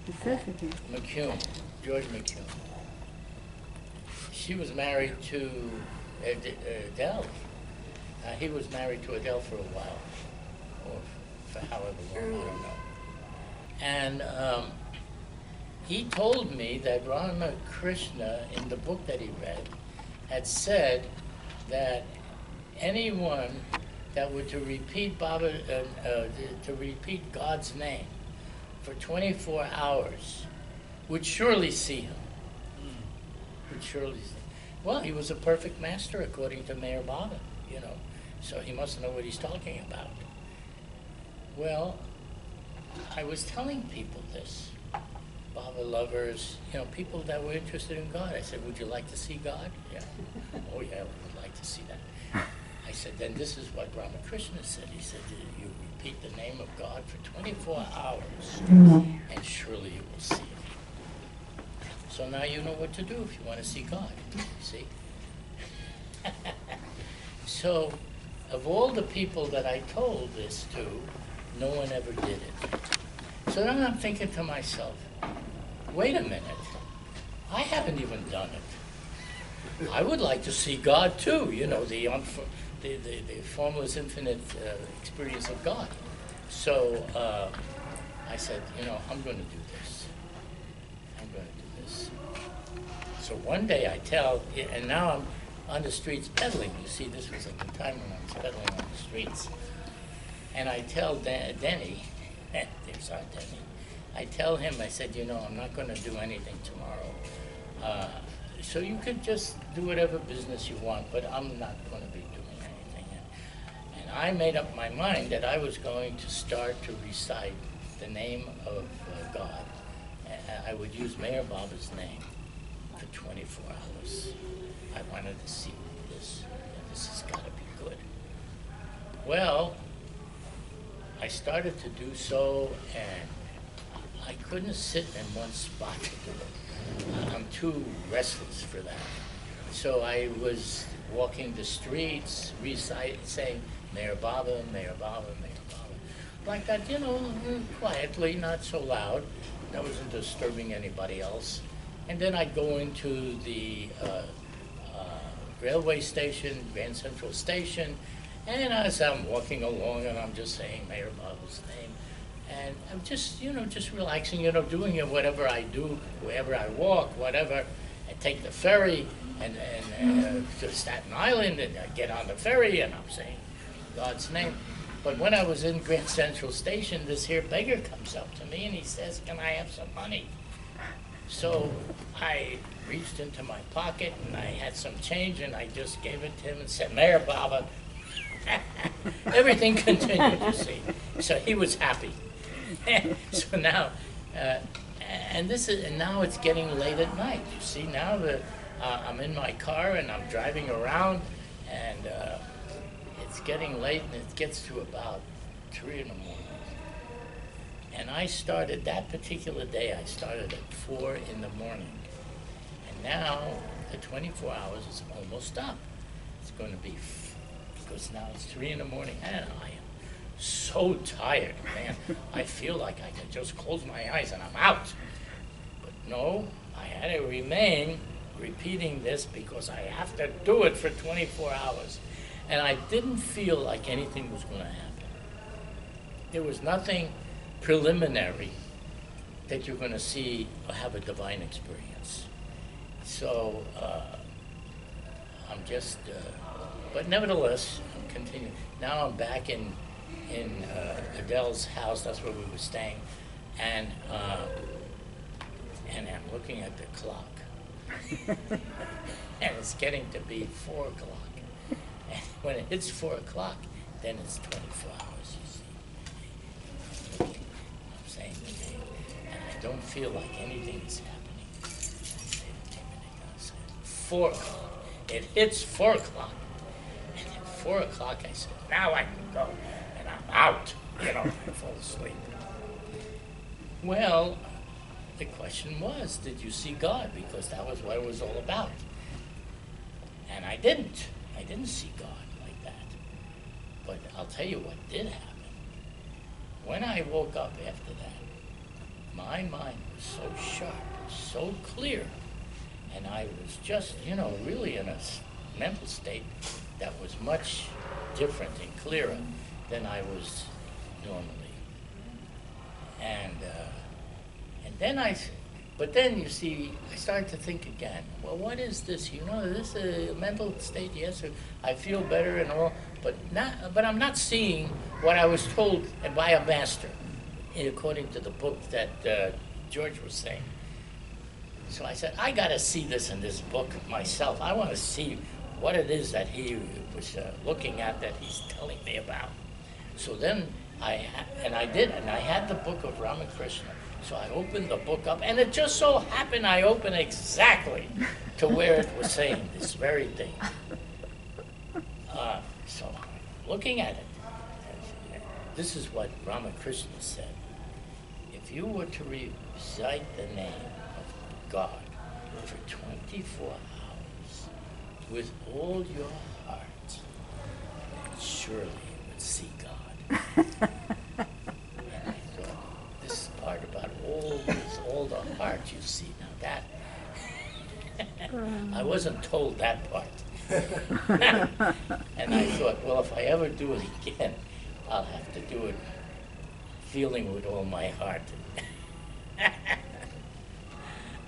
Necessity. McCune, George McCune. She was married to Adele. He was married to Adele for a while, or for however long, I don't know. And he told me that Ramakrishna, in the book that he read, had said that anyone that were to repeat to repeat God's name for 24 hours would surely see him. Would surely see. Well, he was a perfect master according to Mayor Baba, so he must know what he's talking about. Well, I was telling people this, Baba lovers, people that were interested in God. I said, would you like to see God? Yeah. Oh yeah, we would like to see that. I said, then this is what Ramakrishna said. He said, you repeat the name of God for 24 hours, and surely you will see him. So now you know what to do if you want to see God, see? So, of all the people that I told this to, no one ever did it. So then I'm thinking to myself, wait a minute, I haven't even done it. I would like to see God too, the formless infinite experience of God. So I said, I'm going to do this. I'm going to do this. So one day I tell, and now I'm on the streets peddling. You see, this was at the time when I was peddling on the streets. And I tell Denny, there's our Denny, I tell him, I said, I'm not going to do anything tomorrow. So you could just do whatever business you want, but I'm not going to be doing anything. And I made up my mind that I was going to start to recite the name of God. I would use Mayor Baba's name for 24 hours. I wanted to see this. This has got to be good. Well, I started to do so, and I couldn't sit in one spot to do it. I'm too restless for that. So I was walking the streets, saying, Mayor Baba, Mayor Baba, Mayor Baba. Like that, quietly, not so loud. I wasn't disturbing anybody else. And then I'd go into the railway station, Grand Central Station, and as I'm walking along and I'm just saying Mayor Baba's name, and I'm just, just relaxing, doing whatever I do, wherever I walk, whatever. I take the ferry and to Staten Island, and I get on the ferry and I'm saying God's name. But when I was in Grand Central Station, this here beggar comes up to me and he says, can I have some money? So I reached into my pocket and I had some change and I just gave it to him and said, Mayor Baba. Everything continued, you see. So he was happy. So now, and now it's getting late at night. You see, now I'm in my car and I'm driving around, and it's getting late, and it gets to about 3 in the morning. And I started that particular day. I started at 4 in the morning, and now the 24 hours is almost up. It's going to be because now it's 3 in the morning, and I am so tired, man. I feel like I can just close my eyes and I'm out. But no, I had to remain repeating this because I have to do it for 24 hours. And I didn't feel like anything was going to happen. There was nothing preliminary that you're going to see or have a divine experience. So I'm just, but nevertheless, I'm continuing. Now I'm back in Adele's house. That's where we were staying, and I'm looking at the clock, and it's getting to be 4 o'clock. And when it hits 4 o'clock, then it's 24 hours. You see, I'm saying the name, and I don't feel like anything is happening. I say, wait a minute, 4 o'clock. It hits 4 o'clock, and at 4 o'clock, I said, now I can go. Out, I fall asleep. Well, the question was, did you see God? Because that was what it was all about. And I didn't. I didn't see God like that. But I'll tell you what did happen. When I woke up after that, my mind was so sharp, so clear, and I was just, really in a mental state that was much different and clearer than I was normally. And but then you see, I started to think again, well, what is this? This is a mental state, yes, I feel better and all, but I'm not seeing what I was told by a master, according to the book that George was saying. So I said, I got to see this in this book myself. I want to see what it is that he was looking at, that he's telling me about. So then I did, and I had the book of Ramakrishna. So I opened the book up, and it just so happened I opened exactly to where it was saying this very thing. So looking at it, this is what Ramakrishna said. If you were to recite the name of God for 24 hours with all your heart, then surely you would see God. And I thought, this part about all the heart you see, now that, I wasn't told that part. And I thought, well, if I ever do it again, I'll have to do it feeling with all my heart.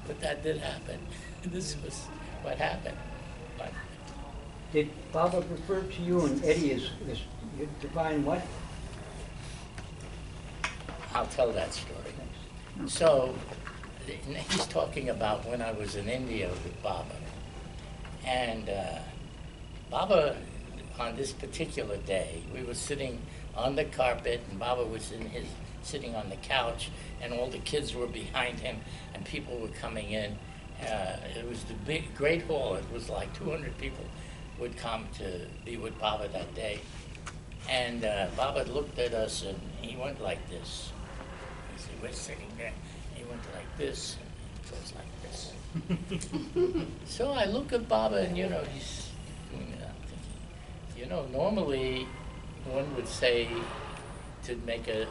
But that did happen. This was what happened. But did Baba refer to you and Eddie as divine what? I'll tell that story. So he's talking about when I was in India with Baba. And Baba, on this particular day, we were sitting on the carpet, and Baba was sitting on the couch, and all the kids were behind him, and people were coming in. It was the great hall. It was like 200 people would come to be with Baba that day. And Baba looked at us, and he went like this. He said, we're sitting there. He went like this, and it goes like this. So I look at Baba, and he's doing that. I'm thinking, normally one would say to make to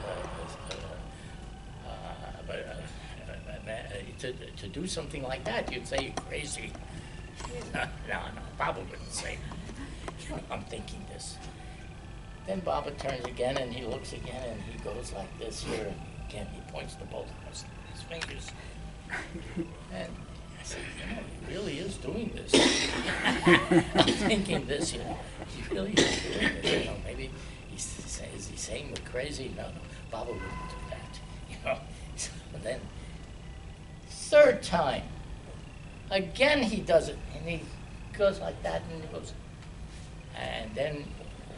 do something like that, you'd say you're crazy. No, Baba wouldn't say that. I'm thinking this. Then Baba turns again, and he looks again, and he goes like this here. Again, he points to both of us, his fingers. And I said, he really is doing this. I'm thinking this, he really is doing this. Maybe is he saying we're crazy? No, Baba wouldn't do that. So then, third time, again he does it, and he goes like that, and he goes, and then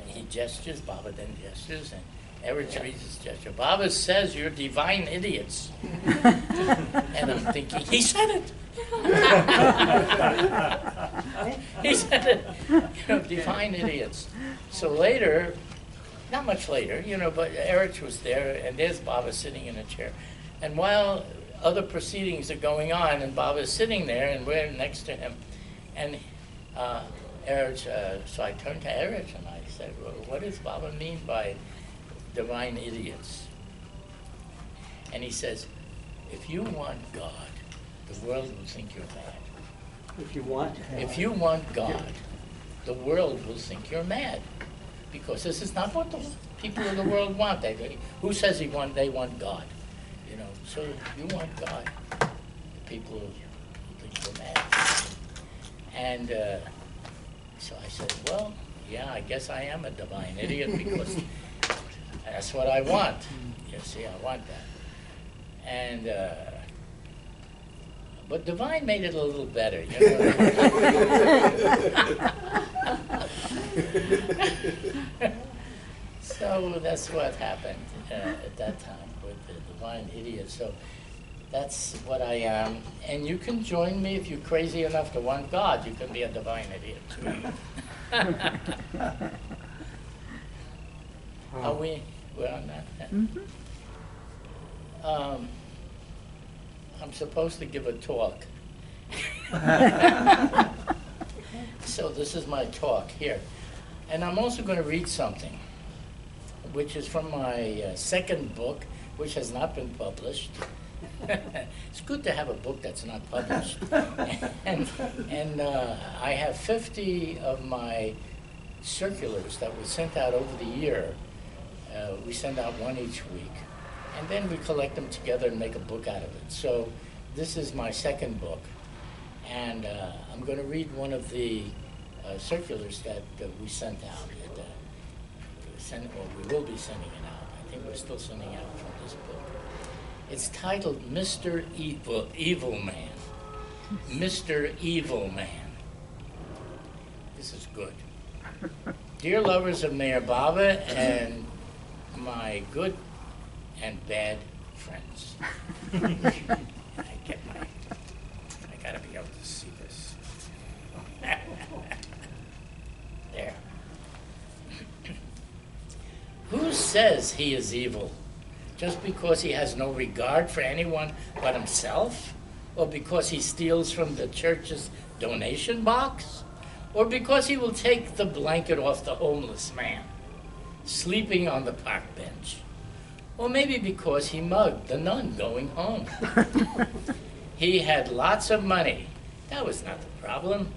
he gestures. Baba then gestures, and Eric reads his gesture. Baba says you're divine idiots. And I'm thinking, he said it. He said it, divine idiots. So later, not much later, but Eric was there, and there's Baba sitting in a chair. And while other proceedings are going on, and Baba's sitting there, and we're next to him, and Eric, so I turned to Eric, and I said, well, what does Baba mean by divine idiots? And he says, if you want God, the world will think you're mad. If you want God, the world will think you're mad. Because this is not what the people of the world want. Who says they want God? So you want God, the people will think you're mad. And so I said, well, yeah, I guess I am a divine idiot because that's what I want. You see, I want that. And but divine made it a little better, So that's what happened at that time with the divine idiot. So that's what I am. And you can join me if you're crazy enough to want God. You can be a divine idiot too. Are we? We're on that. Mm-hmm. I'm supposed to give a talk. So this is my talk here. And I'm also going to read something, which is from my second book, which has not been published. It's good to have a book that's not published. and I have 50 of my circulars that were sent out over the year. We send out one each week. And then we collect them together and make a book out of it. So this is my second book. And I'm going to read one of the circulars that we sent out. We will be sending it out. I think we're still sending out from this book. It's titled Mr. Evil Man. Mr. Evil Man. This is good. Dear lovers of Mayor Baba and my good and bad friends. I gotta be able to see this. There. Who says he is evil? Just because he has no regard for anyone but himself? Or because he steals from the church's donation box? Or because he will take the blanket off the homeless man sleeping on the park bench? Or maybe because he mugged the nun going home. He had lots of money. That was not the problem.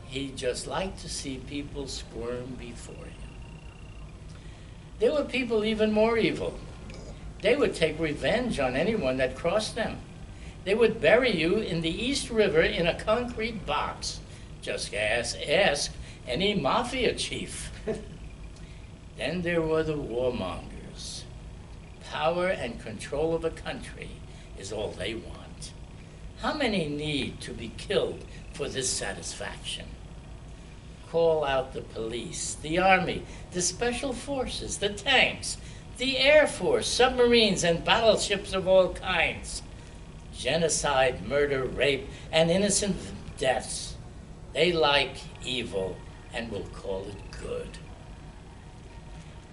He just liked to see people squirm before him. There were people even more evil. They would take revenge on anyone that crossed them. They would bury you in the East River in a concrete box. Just ask any mafia chief. Then there were the warmongers. Power and control of a country is all they want. How many need to be killed for this satisfaction? Call out the police, the army, the special forces, the tanks, the Air Force, submarines, and battleships of all kinds. Genocide, murder, rape, and innocent deaths. They like evil and will call it good.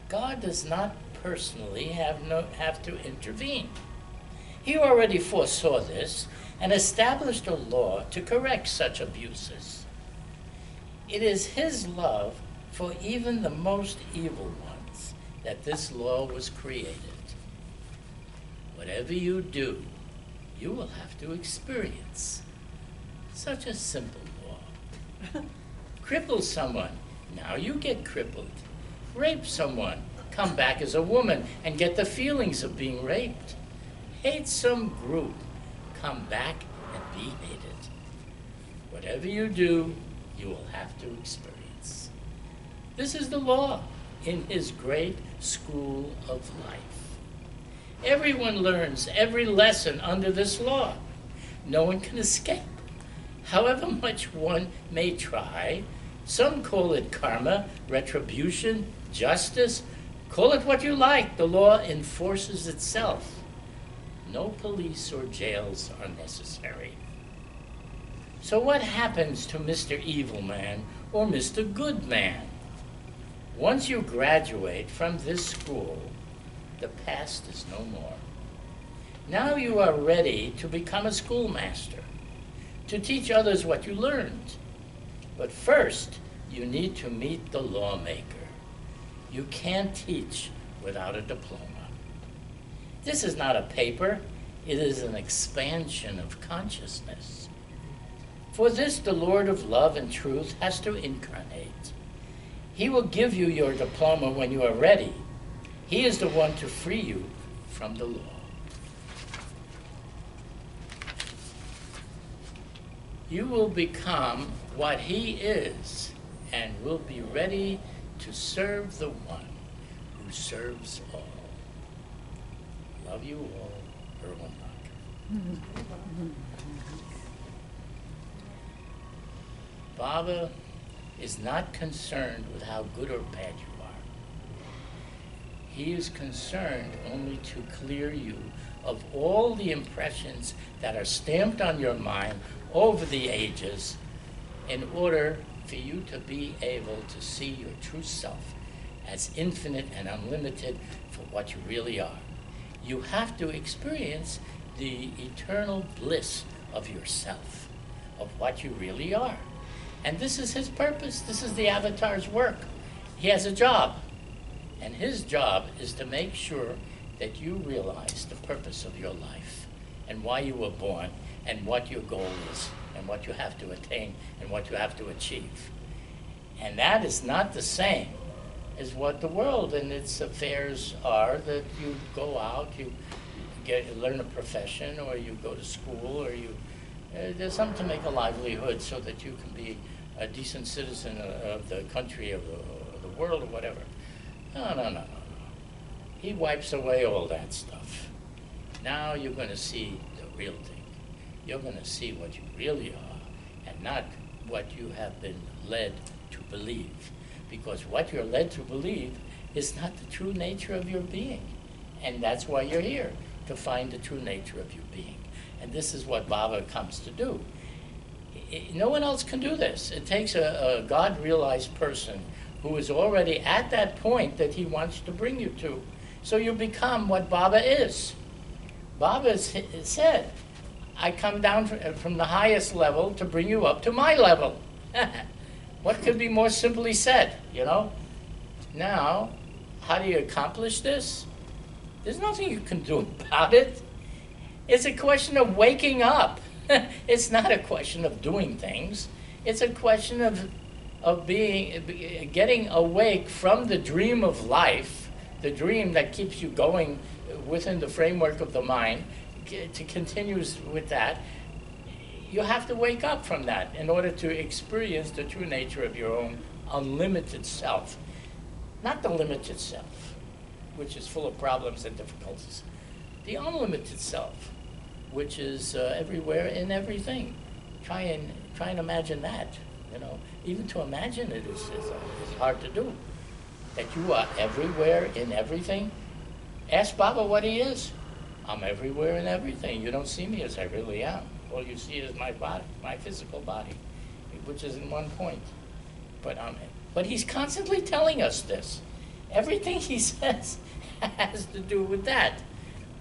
God does not personally have to intervene. He already foresaw this and established a law to correct such abuses. It is his love for even the most evil ones that this law was created. Whatever you do, you will have to experience. Such a simple law. Cripple someone, now you get crippled. Rape someone, come back as a woman and get the feelings of being raped. Hate some group, come back and be hated. Whatever you do, you will have to experience. This is the law in his great school of life. Everyone learns every lesson under this law. No one can escape. However much one may try, some call it karma, retribution, justice. Call it what you like. The law enforces itself. No police or jails are necessary. So what happens to Mr. Evil Man or Mr. Good Man? Once you graduate from this school, the past is no more. Now you are ready to become a schoolmaster, to teach others what you learned. But first, you need to meet the lawmaker. You can't teach without a diploma. This is not a paper, it is an expansion of consciousness. For this, the Lord of love and truth has to incarnate. He will give you your diploma when you are ready. He is the one to free you from the law. You will become what he is and will be ready to serve the one who serves all. Love you all, Irwin Luck. Baba is not concerned with how good or bad you are. He is concerned only to clear you of all the impressions that are stamped on your mind over the ages in order for you to be able to see your true self as infinite and unlimited for what you really are. You have to experience the eternal bliss of yourself, of what you really are. And this is his purpose. This is the Avatar's work. He has a job, and his job is to make sure that you realize the purpose of your life and why you were born and what your goal is and what you have to attain and what you have to achieve. And that is not the same as what the world and its affairs are, that you go out, you learn a profession, or you go to school, or there's something to make a livelihood so that you can be a decent citizen of the country, of the world, or whatever. No. He wipes away all that stuff. Now you're going to see the real thing. You're going to see what you really are, and not what you have been led to believe. Because what you're led to believe is not the true nature of your being. And that's why you're here, to find the true nature of your being. And this is what Baba comes to do. No one else can do this. It takes a God-realized person who is already at that point that he wants to bring you to. So you become what Baba is. Baba said, I come down from the highest level to bring you up to my level. What could be more simply said, you know? Now, how do you accomplish this? There's nothing you can do about it. It's a question of waking up. It's not a question of doing things. It's a question of getting awake from the dream of life, the dream that keeps you going within the framework of the mind, to continue with that. You have to wake up from that in order to experience the true nature of your own unlimited self. Not the limited self, which is full of problems and difficulties. The unlimited self, which is everywhere in everything. Try and imagine that. You know, even to imagine it is hard to do. That you are everywhere in everything. Ask Baba what he is. I'm everywhere in everything. You don't see me as I really am. All you see is my body, my physical body, which is in one point. But he's constantly telling us this. Everything he says has to do with that,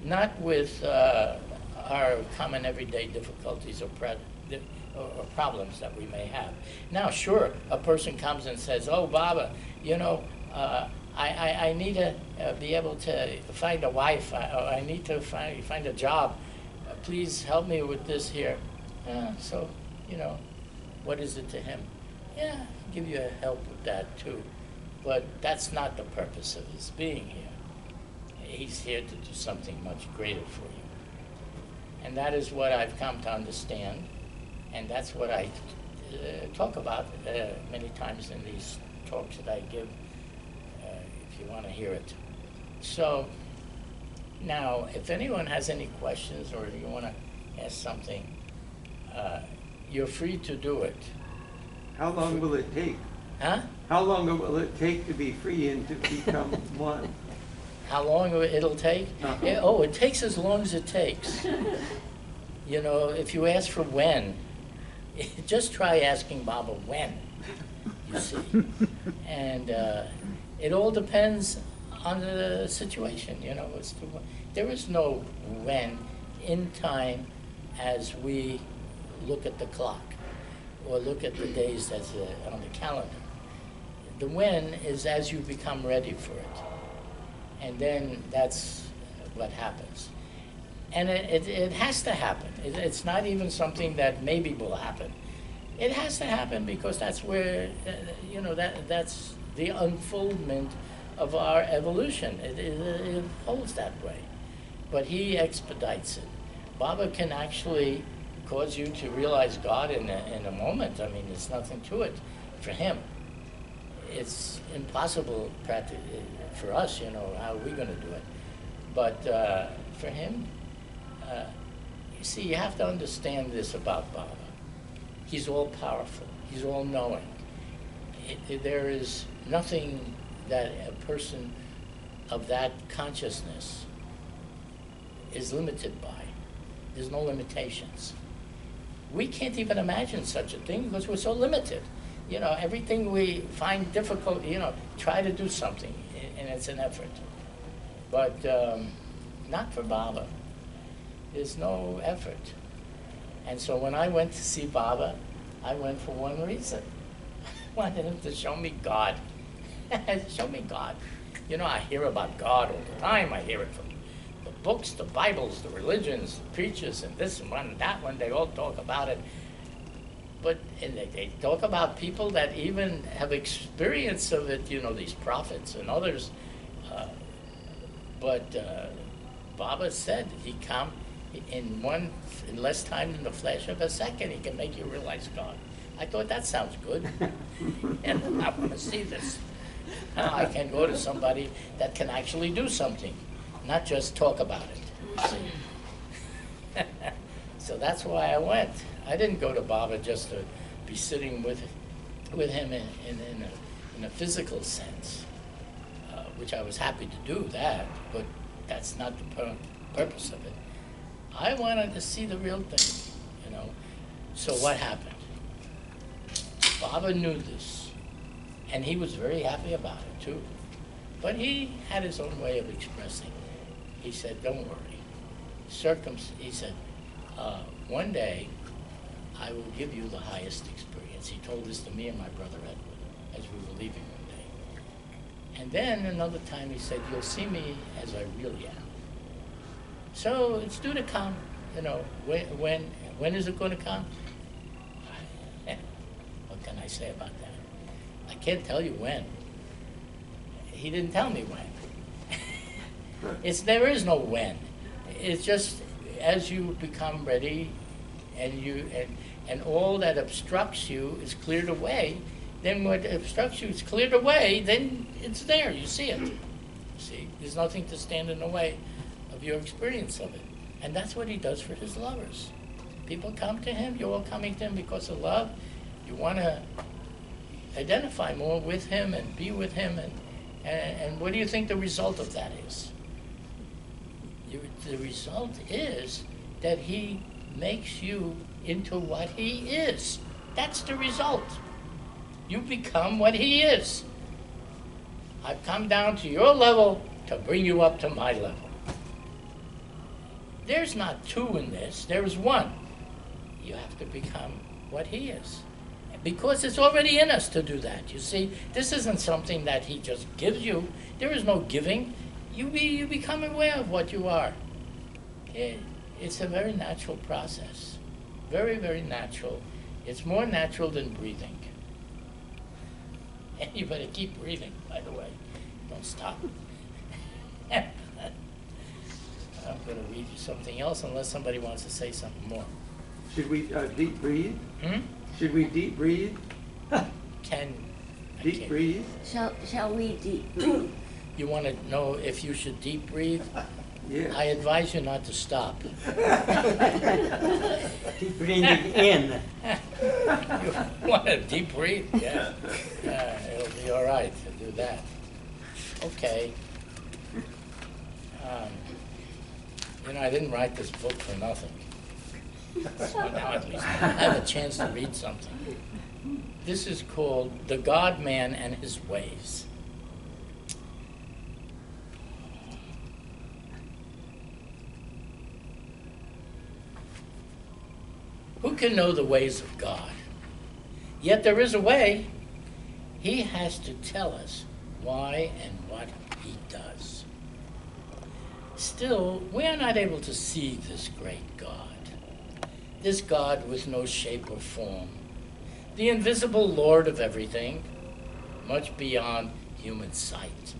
not with our common everyday difficulties or problems that we may have. Now, sure, a person comes and says, oh, Baba, you know, I need to be able to find a wife, I need to find a job. Please help me with this here. So, you know, what is it to him? Yeah, I'll give you a help with that too. But that's not the purpose of his being here. He's here to do something much greater for you. And that is what I've come to understand. And that's what I talk about many times in these talks that I give, if you want to hear it. So, now, if anyone has any questions or you want to ask something, you're free to do it. How long will it take? Huh? How long will it take to be free and to become one? How long it'll take? Uh-huh. It takes as long as it takes. You know, if you ask for when, just try asking Baba when, you see. And it all depends on the situation, you know. There is no when in time as we look at the clock or look at the days that's on the calendar. The when is as you become ready for it. And then that's what happens. And it has to happen. It's not even something that maybe will happen. It has to happen because that's where, you know, that's the unfoldment of our evolution. It holds that way. But he expedites it. Baba can actually cause you to realize God in a moment. I mean, there's nothing to it for him. It's impossible for us, you know, how are we going to do it? But for him, you see, you have to understand this about Baba. He's all-powerful. He's all-knowing. There is nothing that a person of that consciousness is limited by. There's no limitations. We can't even imagine such a thing because we're so limited. You know, everything we find difficult, you know, try to do something, and it's an effort. But not for Baba. There's no effort. And so when I went to see Baba, I went for one reason. I wanted him to show me God. Show me God. You know, I hear about God all the time. I hear it from the books, the Bibles, the religions, the preachers, and this one and that one, they all talk about it. But and they talk about people that even have experience of it, you know, these prophets and others. But Baba said he come in less time than the flash of a second, he can make you realize God. I thought that sounds good. And I want to see this. Now I can go to somebody that can actually do something, not just talk about it. See? So that's why I went. I didn't go to Baba just to be sitting with him in a physical sense, which I was happy to do that, but that's not the purpose of it. I wanted to see the real thing, you know. So what happened? Baba knew this, and he was very happy about it too. But he had his own way of expressing. He said, don't worry. He said, one day I will give you the highest experience. He told this to me and my brother Edward as we were leaving one day. And then another time he said, you'll see me as I really am. So it's due to come, you know. When is it going to come? What can I say about that? I can't tell you when. He didn't tell me when. There is no when. It's just as you become ready, and all that obstructs you is cleared away. Then what obstructs you is cleared away. Then it's there. You see it. See, there's nothing to stand in the way of your experience of it, and that's what he does for his lovers. People come to him. You're all coming to him because of love. You want to identify more with him and be with him, and what do you think the result of that is? The result is that he makes you into what he is. That's the result. You become what he is. I've come down to your level to bring you up to my level. There's not two in this, there's one. You have to become what he is. Because it's already in us to do that. You see, this isn't something that he just gives you. There is no giving. You become aware of what you are. It's a very natural process. Very, very natural. It's more natural than breathing. And you better keep breathing, by the way. Don't stop. I'm going to read you something else unless somebody wants to say something more. Should we deep breathe? Hmm? Should we deep breathe? Deep breathe? Shall we deep breathe? You want to know if you should deep breathe? Yeah. I advise you not to stop. Keep breathing in. You want to deep breathe? Yeah. It'll be all right to do that. Okay. I didn't write this book for nothing. So now at least I have a chance to read something. This is called The God-Man and His Ways. Who can know the ways of God? Yet there is a way. He has to tell us why and what he does. Still, we are not able to see this great God. This God with no shape or form. The invisible Lord of everything, much beyond human sight.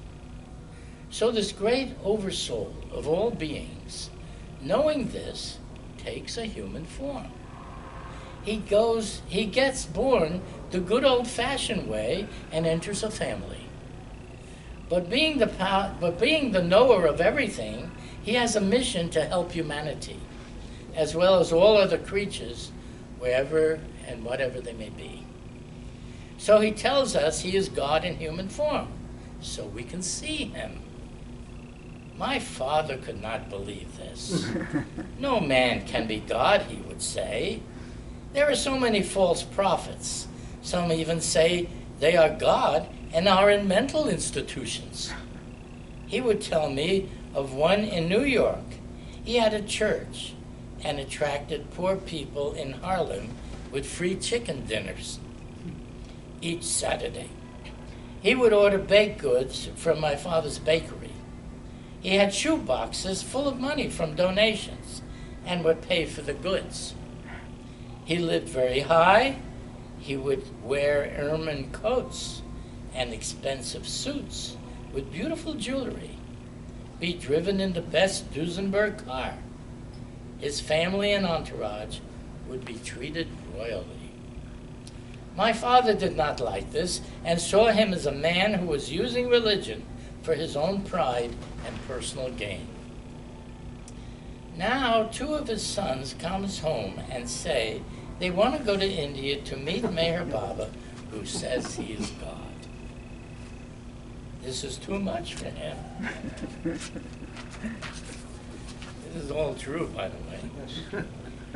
So this great oversoul of all beings, knowing this, takes a human form. He gets born the good old-fashioned way and enters a family. But being the knower of everything, he has a mission to help humanity, as well as all other creatures, wherever and whatever they may be. So he tells us he is God in human form, so we can see him. My father could not believe this. No man can be God, he would say. There are so many false prophets. Some even say they are God and are in mental institutions. He would tell me of one in New York. He had a church and attracted poor people in Harlem with free chicken dinners each Saturday. He would order baked goods from my father's bakery. He had shoe boxes full of money from donations and would pay for the goods. He lived very high. He would wear ermine coats and expensive suits with beautiful jewelry, be driven in the best Duesenberg car. His family and entourage would be treated royally. My father did not like this and saw him as a man who was using religion for his own pride and personal gain. Now, two of his sons comes home and say they want to go to India to meet Meher Baba, who says he is God. This is too much for him. This is all true, by the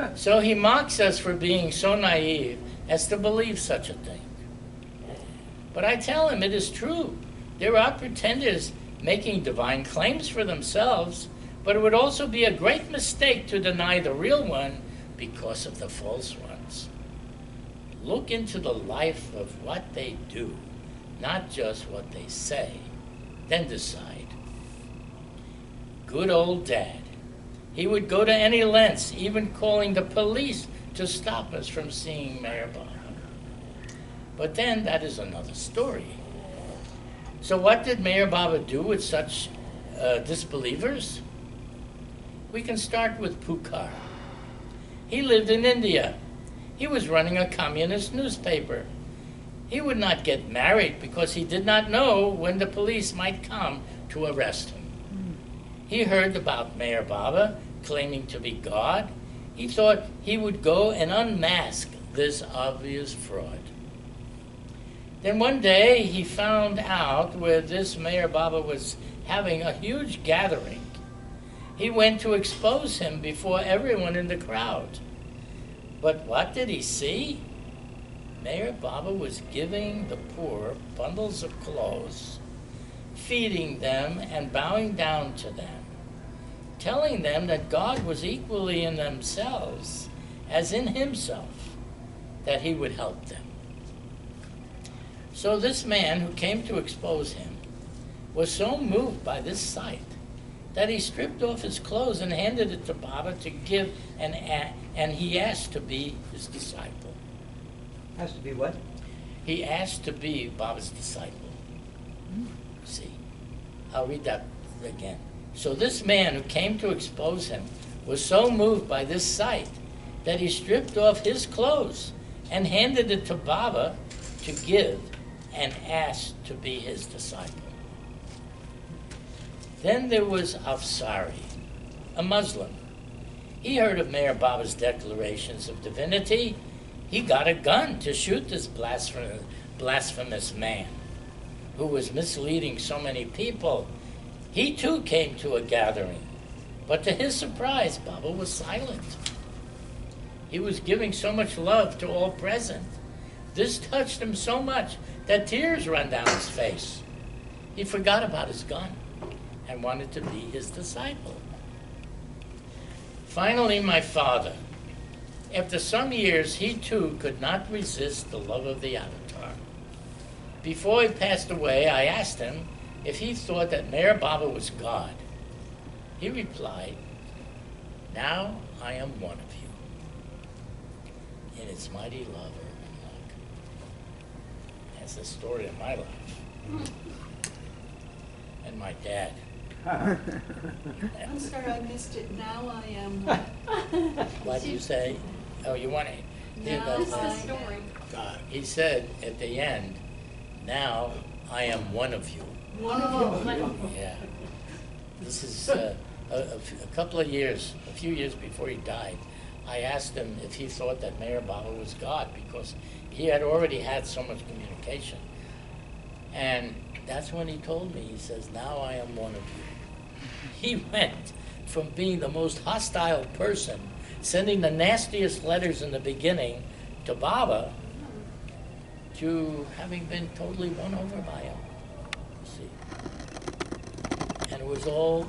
way. So he mocks us for being so naive as to believe such a thing. But I tell him it is true. There are pretenders making divine claims for themselves, but it would also be a great mistake to deny the real one because of the false ones. Look into the life of what they do, not just what they say, then decide. Good old Dad. He would go to any lengths, even calling the police to stop us from seeing Meher Baba. But then that is another story. So what did Meher Baba do with such disbelievers? We can start with Pukar. He lived in India. He was running a communist newspaper. He would not get married because he did not know when the police might come to arrest him. He heard about Meher Baba claiming to be God. He thought he would go and unmask this obvious fraud. Then one day he found out where this Meher Baba was having a huge gathering. He went to expose him before everyone in the crowd. But what did he see? Meher Baba was giving the poor bundles of clothes, feeding them and bowing down to them, telling them that God was equally in themselves as in himself, that he would help them. So this man who came to expose him was so moved by this sight that he stripped off his clothes and handed it to Baba to give, and he asked to be his disciple. Has to be what? He asked to be Baba's disciple. See, I'll read that again. So this man who came to expose him was so moved by this sight that he stripped off his clothes and handed it to Baba to give and asked to be his disciple. Then there was Afsari, a Muslim. He heard of Meher Baba's declarations of divinity. He got a gun to shoot this blasphemous man who was misleading so many people. He too came to a gathering, but to his surprise, Baba was silent. He was giving so much love to all present. This touched him so much that tears ran down his face. He forgot about his gun and wanted to be his disciple. Finally, my father, after some years, he too could not resist the love of the Avatar. Before he passed away, I asked him if he thought that Meher Baba was God. He replied, "Now I am one of you." In its mighty love, Irwin Luck. That's the story of my life. And my dad. I'm sorry, I missed it. Now I am. What did you say? Oh, you want to hear Now about I that? am. He said at the end, "Now I am one of you." One of you. Yeah. This is a few years before he died. I asked him if he thought that Meher Baba was God because he had already had so much communication. And that's when he told me, he says, "Now I am one of you." He went from being the most hostile person, sending the nastiest letters in the beginning to Baba, to having been totally won over by him. See? And it was all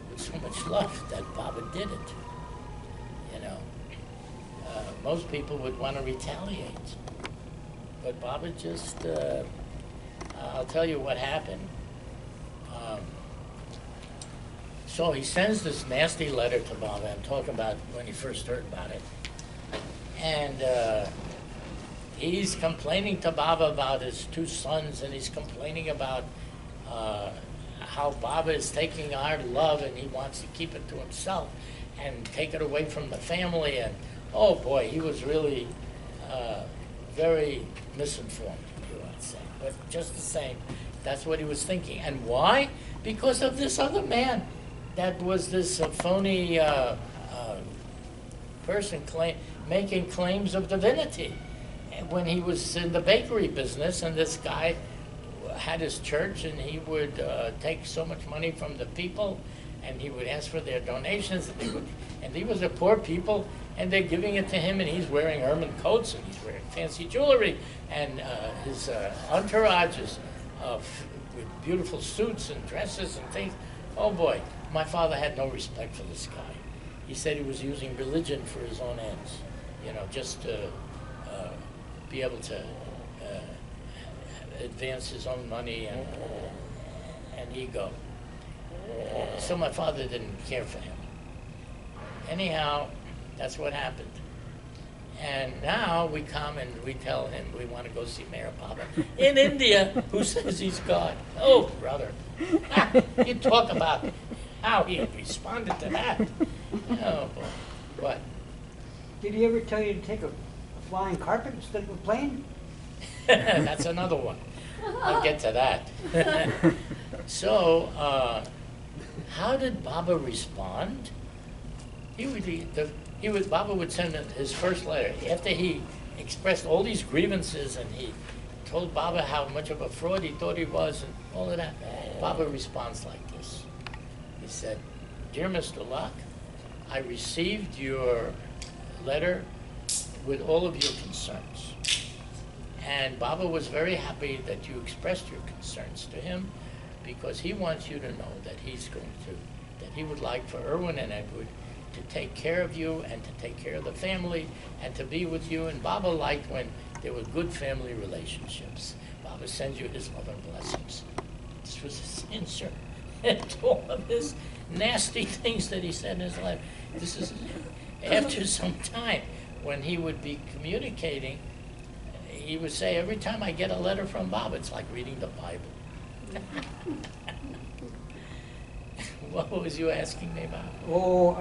with so much love that Baba did it. You know, most people would want to retaliate, but Baba just, I'll tell you what happened. So he sends this nasty letter to Baba. I'm talking about when he first heard about it. And he's complaining to Baba about his two sons, and he's complaining about how Baba is taking our love and he wants to keep it to himself and take it away from the family. And oh boy, he was really very misinformed, you might say. But just the same, that's what he was thinking. And why? Because of this other man that was this phony person making claims of divinity. And when he was in the bakery business, and this guy had his church, and he would take so much money from the people, and he would ask for their donations, and these were poor people, and they're giving it to him, and he's wearing ermine coats, and he's wearing fancy jewelry, and his entourage is with beautiful suits and dresses and things. Oh boy, my father had no respect for this guy. He said he was using religion for his own ends, just to be able to advance his own money and ego. So my father didn't care for him. Anyhow, that's what happened. And now we come and we tell him we want to go see Mayor Baba in India, who says he's God. Oh, brother. You talk about how he responded to that. Oh, boy. What? Did he ever tell you to take a flying carpet instead of a plane? That's another one. I'll get to that. So, how did Baba respond? Baba would send his first letter after he expressed all these grievances, and he told Baba how much of a fraud he thought he was and all of that. Baba responds like this. He said, "Dear Mr. Luck, I received your letter with all of your concerns. And Baba was very happy that you expressed your concerns to him, because he wants you to know that that he would like for Irwin and Edward to take care of you and to take care of the family and to be with you." And Baba liked when there were good family relationships. Baba sends you his love and blessings. This was his answer to all of his nasty things that he said in his life. This is after some time when he would be communicating. He would say, "Every time I get a letter from Baba, it's like reading the Bible." What was you asking me about? Oh,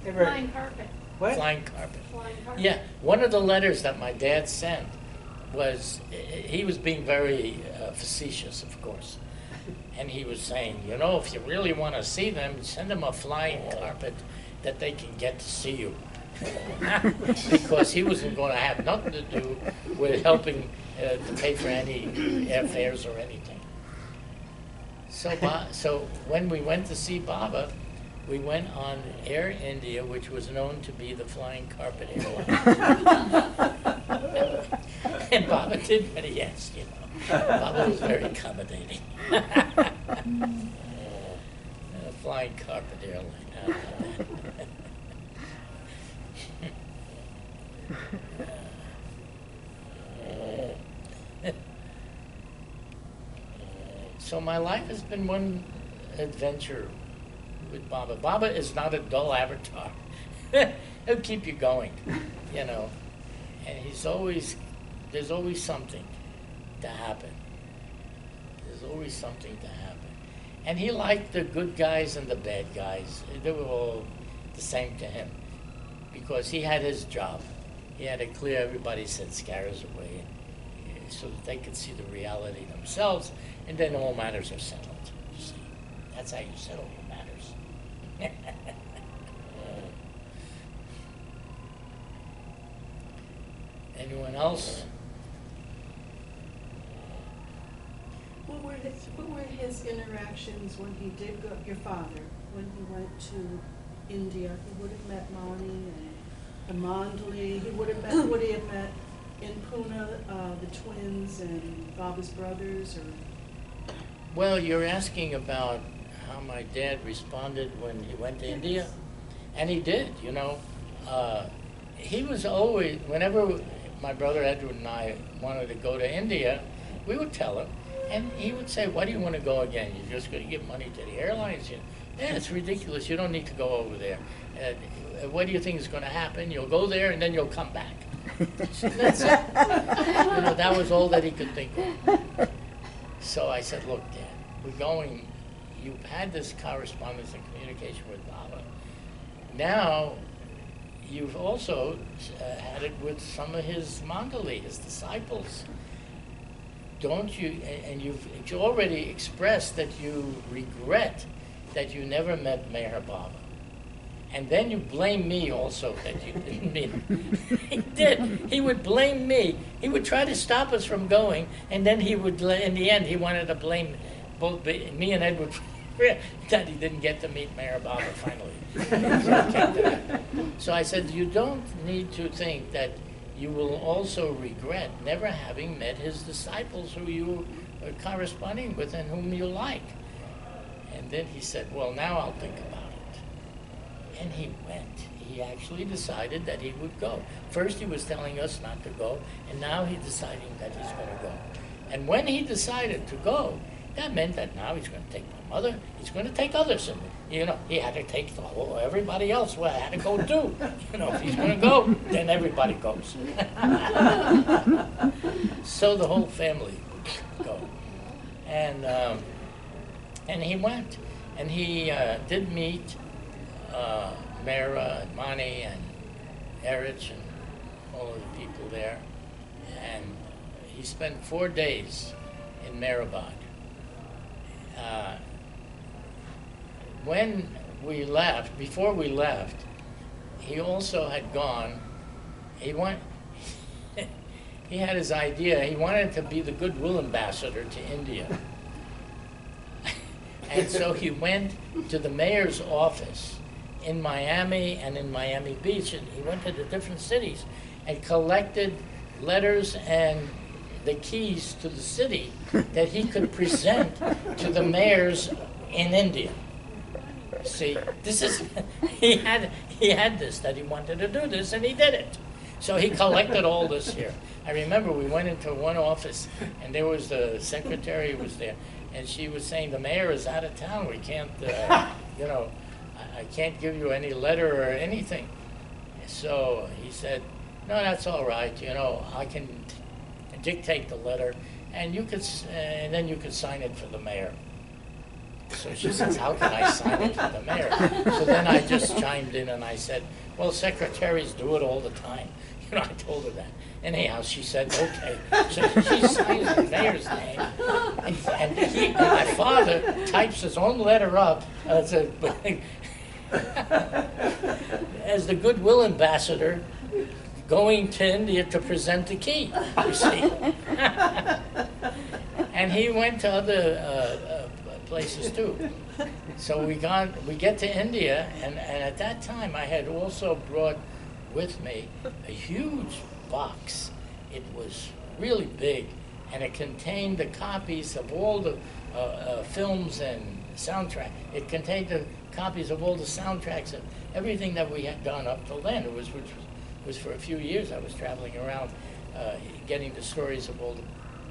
Flying carpet. What? Flying carpet. Flying carpet. Yeah, one of the letters that my dad sent was, he was being very facetious, of course. And he was saying, if you really want to see them, send them a flying carpet that they can get to see you. Because he wasn't going to have nothing to do with helping to pay for any airfares or anything. So when we went to see Baba, we went on Air India, which was known to be the flying carpet airline. And Baba did what he asked, Baba was very accommodating. Flying carpet airline. So my life has been one adventure with Baba. Baba is not a dull avatar. He'll keep you going, And there's always something to happen. There's always something to happen. And he liked the good guys and the bad guys. They were all the same to him, because he had his job. He had to clear everybody's head scatters away, so that they could see the reality themselves, and then all matters are settled. You see, that's how you settle your matters. Anyone else? What were his interactions when he did go, your father, when he went to India? He would have met Mani and Mandali. He would he have met in Pune, the twins and Baba's brothers, or? Well, you're asking about how my dad responded when he went to India, and he did. He was always, whenever my brother Edward and I wanted to go to India, we would tell him, and he would say, "Why do you want to go again? You're just going to give money to the airlines. Yeah, it's ridiculous. You don't need to go over there. What do you think is going to happen? You'll go there and then you'll come back. That's it. You know, that was all that he could think of. So I said, look, Dad, we're going, you've had this correspondence and communication with Baba. Now, you've also had it with some of his Mandali, his disciples. Don't you, and you've already expressed that you regret that you never met Meher Baba. And then you blame me also that you didn't meet him. He did. He would blame me. He would try to stop us from going, and then he would, in the end, he wanted to blame both me and Edward that he didn't get to meet Meher Baba finally. So I said, you don't need to think that you will also regret never having met his disciples who you are corresponding with and whom you like. And then he said, well, now I'll think about it. And he went. He actually decided that he would go. First he was telling us not to go, and now he's deciding that he's going to go. And when he decided to go, that meant that now he's going to take my mother, he's going to take others. And, you know, he had to take the whole, everybody else had to go too. You know, if he's going to go, then everybody goes. So the whole family would go. And he went. And he did meet Mara and Mani and Erich and all of the people there. And he spent 4 days in Mehrabad. When we left, before we left, he also had gone, he had his idea, he wanted to be the goodwill ambassador to India. And so he went to the mayor's office in Miami and in Miami Beach, and he went to the different cities and collected letters and the keys to the city that he could present to the mayors in India. See, this is, he had this, that he wanted to do this, and he did it. So he collected all this here. I remember we went into one office, and there was the secretary who was there, and she was saying, the mayor is out of town, we can't, you know, I can't give you any letter or anything. So he said, no, that's all right, you know, I can dictate the letter, and you could, and then you could sign it for the mayor. So she says, how can I sign it for the mayor? So then I just chimed in and I said, well, secretaries do it all the time. You know, I told her that. Anyhow, she said, okay. So she signs the mayor's name, and my father types his own letter up as the goodwill ambassador going to India to present the key, you see. And he went to other places too. So we get to India, and at that time I had also brought with me a huge box. It was really big, and it contained the copies of all the films and soundtrack. It contained the copies of all the soundtracks and everything that we had done up till then. It was for a few years I was traveling around getting the stories of all the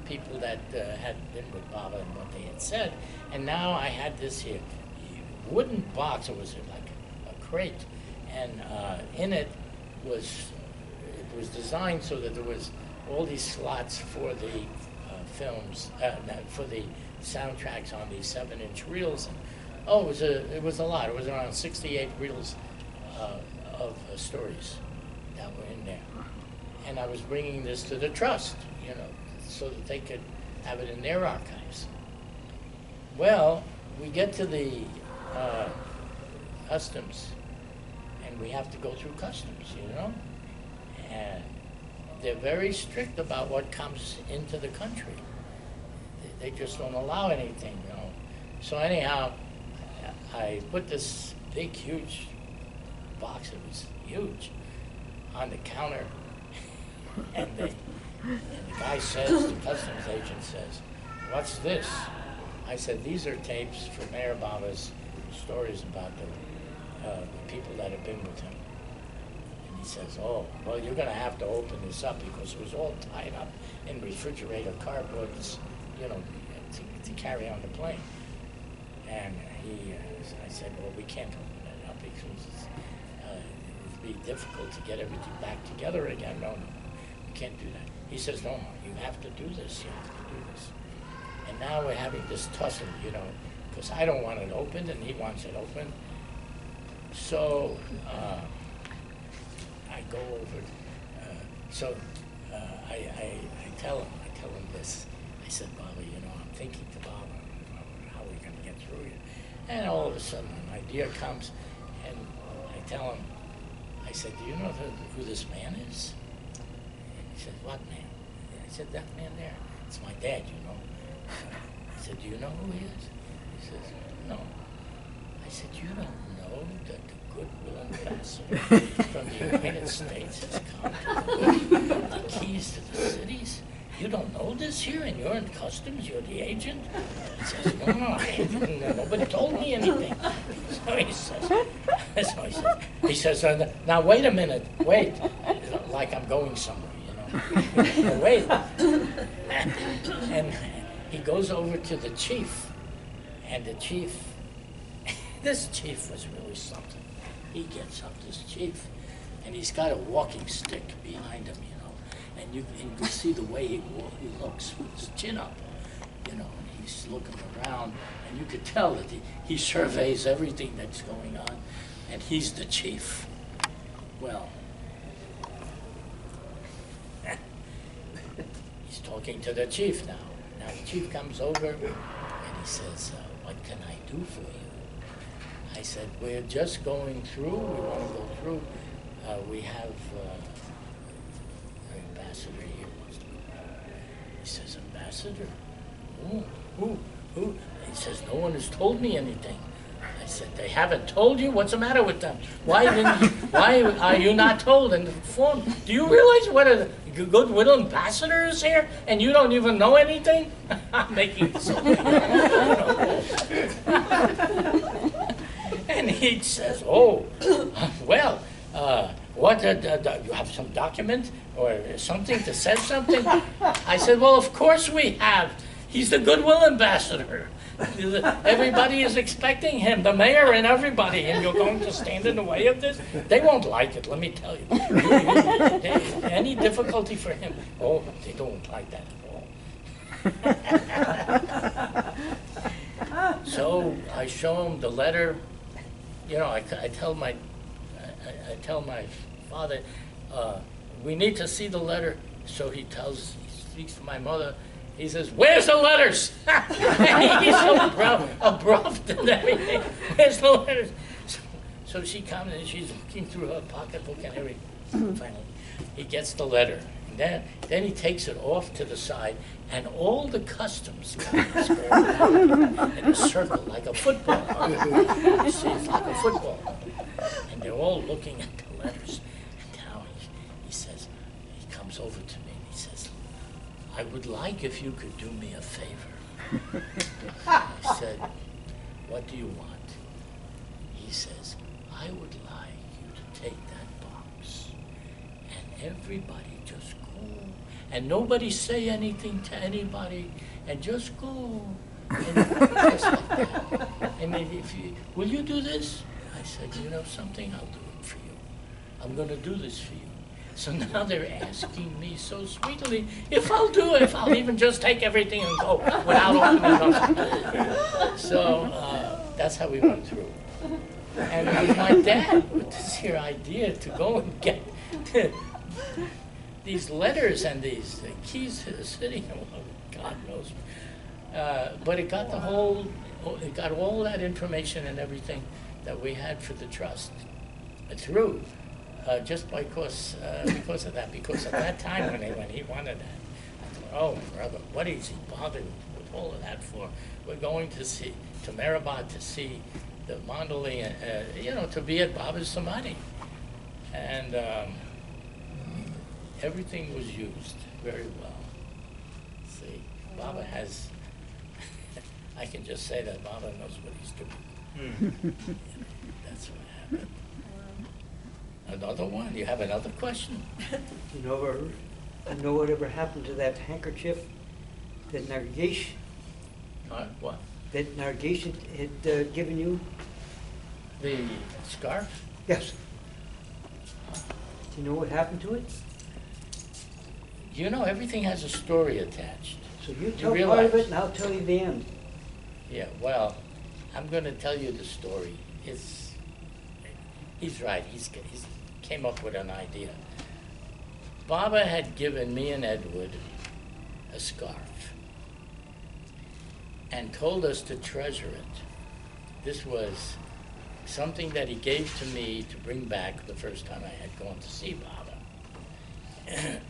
people that had been with Baba and what they had said. And now I had this here wooden box. It was like a crate, and in it was designed so that there was all these slots for the films, for the soundtracks on these 7-inch reels. And it was a lot. It was around 68 reels of stories that were in there. And I was bringing this to the trust, you know, so that they could have it in their archives. Well, we get to the customs, and we have to go through customs, you know? And they're very strict about what comes into the country. They just don't allow anything, you know? So anyhow, I put this big, huge box, it was huge, on the counter, and the guy says, the customs agent says, what's this? I said, these are tapes for Mayor Baba's stories about the people that have been with him. And he says, oh, well, you're going to have to open this up because it was all tied up in refrigerator cardboards, you know, to carry on the plane. And I said, well, we can't open it up because it'd be difficult to get everything back together again. No, we can't do that. He says, no, you have to do this. You have to do this. And now we're having this tussle, because I don't want it opened and he wants it open. So I go over. I tell him this. I said, Bobby, I'm thinking to Bob, how are we going to get through it? And all of a sudden, an idea comes, and I tell him, I said, do you know who this man is? And he said, what man? And I said, that man there. It's my dad, I said, do you know who he is? He says, no. I said, you don't know that the goodwill ambassador from the United States has come to the keys to the cities? You don't know this here, and you're in customs, you're the agent? He says, no, nobody told me anything. He says, now wait a minute, wait, like I'm going somewhere, wait. And he goes over to the chief, and the chief, this chief was really something. He gets up, this chief, and he's got a walking stick behind him, and you can see the way he looks with his chin up, and he's looking around, and you could tell that he surveys everything that's going on, and he's the chief. Well, he's talking to the chief now. Now the chief comes over, and he says, what can I do for you? I said, we're just going through, we want to go through. We have an ambassador here wants to go. He says, ambassador? Who? He says, no one has told me anything. I said, they haven't told you? What's the matter with them? Why are you not told and informed? Do you realize what a goodwill ambassador is here and you don't even know anything? I'm making this up. And he says, oh, well, what, you have some document or something to say something? I said, well, of course we have. He's the goodwill ambassador. Everybody is expecting him, the mayor and everybody, and you're going to stand in the way of this? They won't like it, let me tell you. Any difficulty for him? Oh, they don't like that at all. So I show him the letter. I tell my father, we need to see the letter. So he speaks to my mother. He says, where's the letters? He's so abrupt and everything. Where's the letters? So she comes and she's looking through her pocketbook and everything. Finally, he gets the letter. And then he takes it off to the side, and all the customs guys go in a circle, like a football. You see, it's like a football. And they're all looking at the letters. And now he says, he comes over to me and he says, I would like if you could do me a favor. I said, what do you want? He says, I would like you to take that box and everybody just go and nobody say anything to anybody and just go. And just like that. And will you do this? I said, you know something, I'll do it for you. I'm going to do this for you. So now they're asking me so sweetly if I'll do it, if I'll even just take everything and go without opening up. So that's how we went through. And with my dad, with this here idea to go and get these letters and these keys to the city, God knows. But it got it got all that information and everything that we had for the trust through. Just because of that. Because at that time when he wanted that, I thought, oh brother, what is he bothered with all of that for? We're going to Mehrabad to see the Mandalay, to be at Baba's Samadhi. And everything was used very well. See, Baba has, I can just say that Baba knows what he's doing. That's what happened. Another one? You have another question? You know whatever happened to that handkerchief, the Nargish? What? that Nargis had given you? The scarf? Yes. Do you know what happened to it? You know, everything has a story attached. So you tell part realize- of it and I'll tell you the end. Yeah, well, I'm going to tell you the story. He's right. He's came up with an idea. Baba had given me and Edward a scarf and told us to treasure it. This was something that he gave to me to bring back the first time I had gone to see Baba.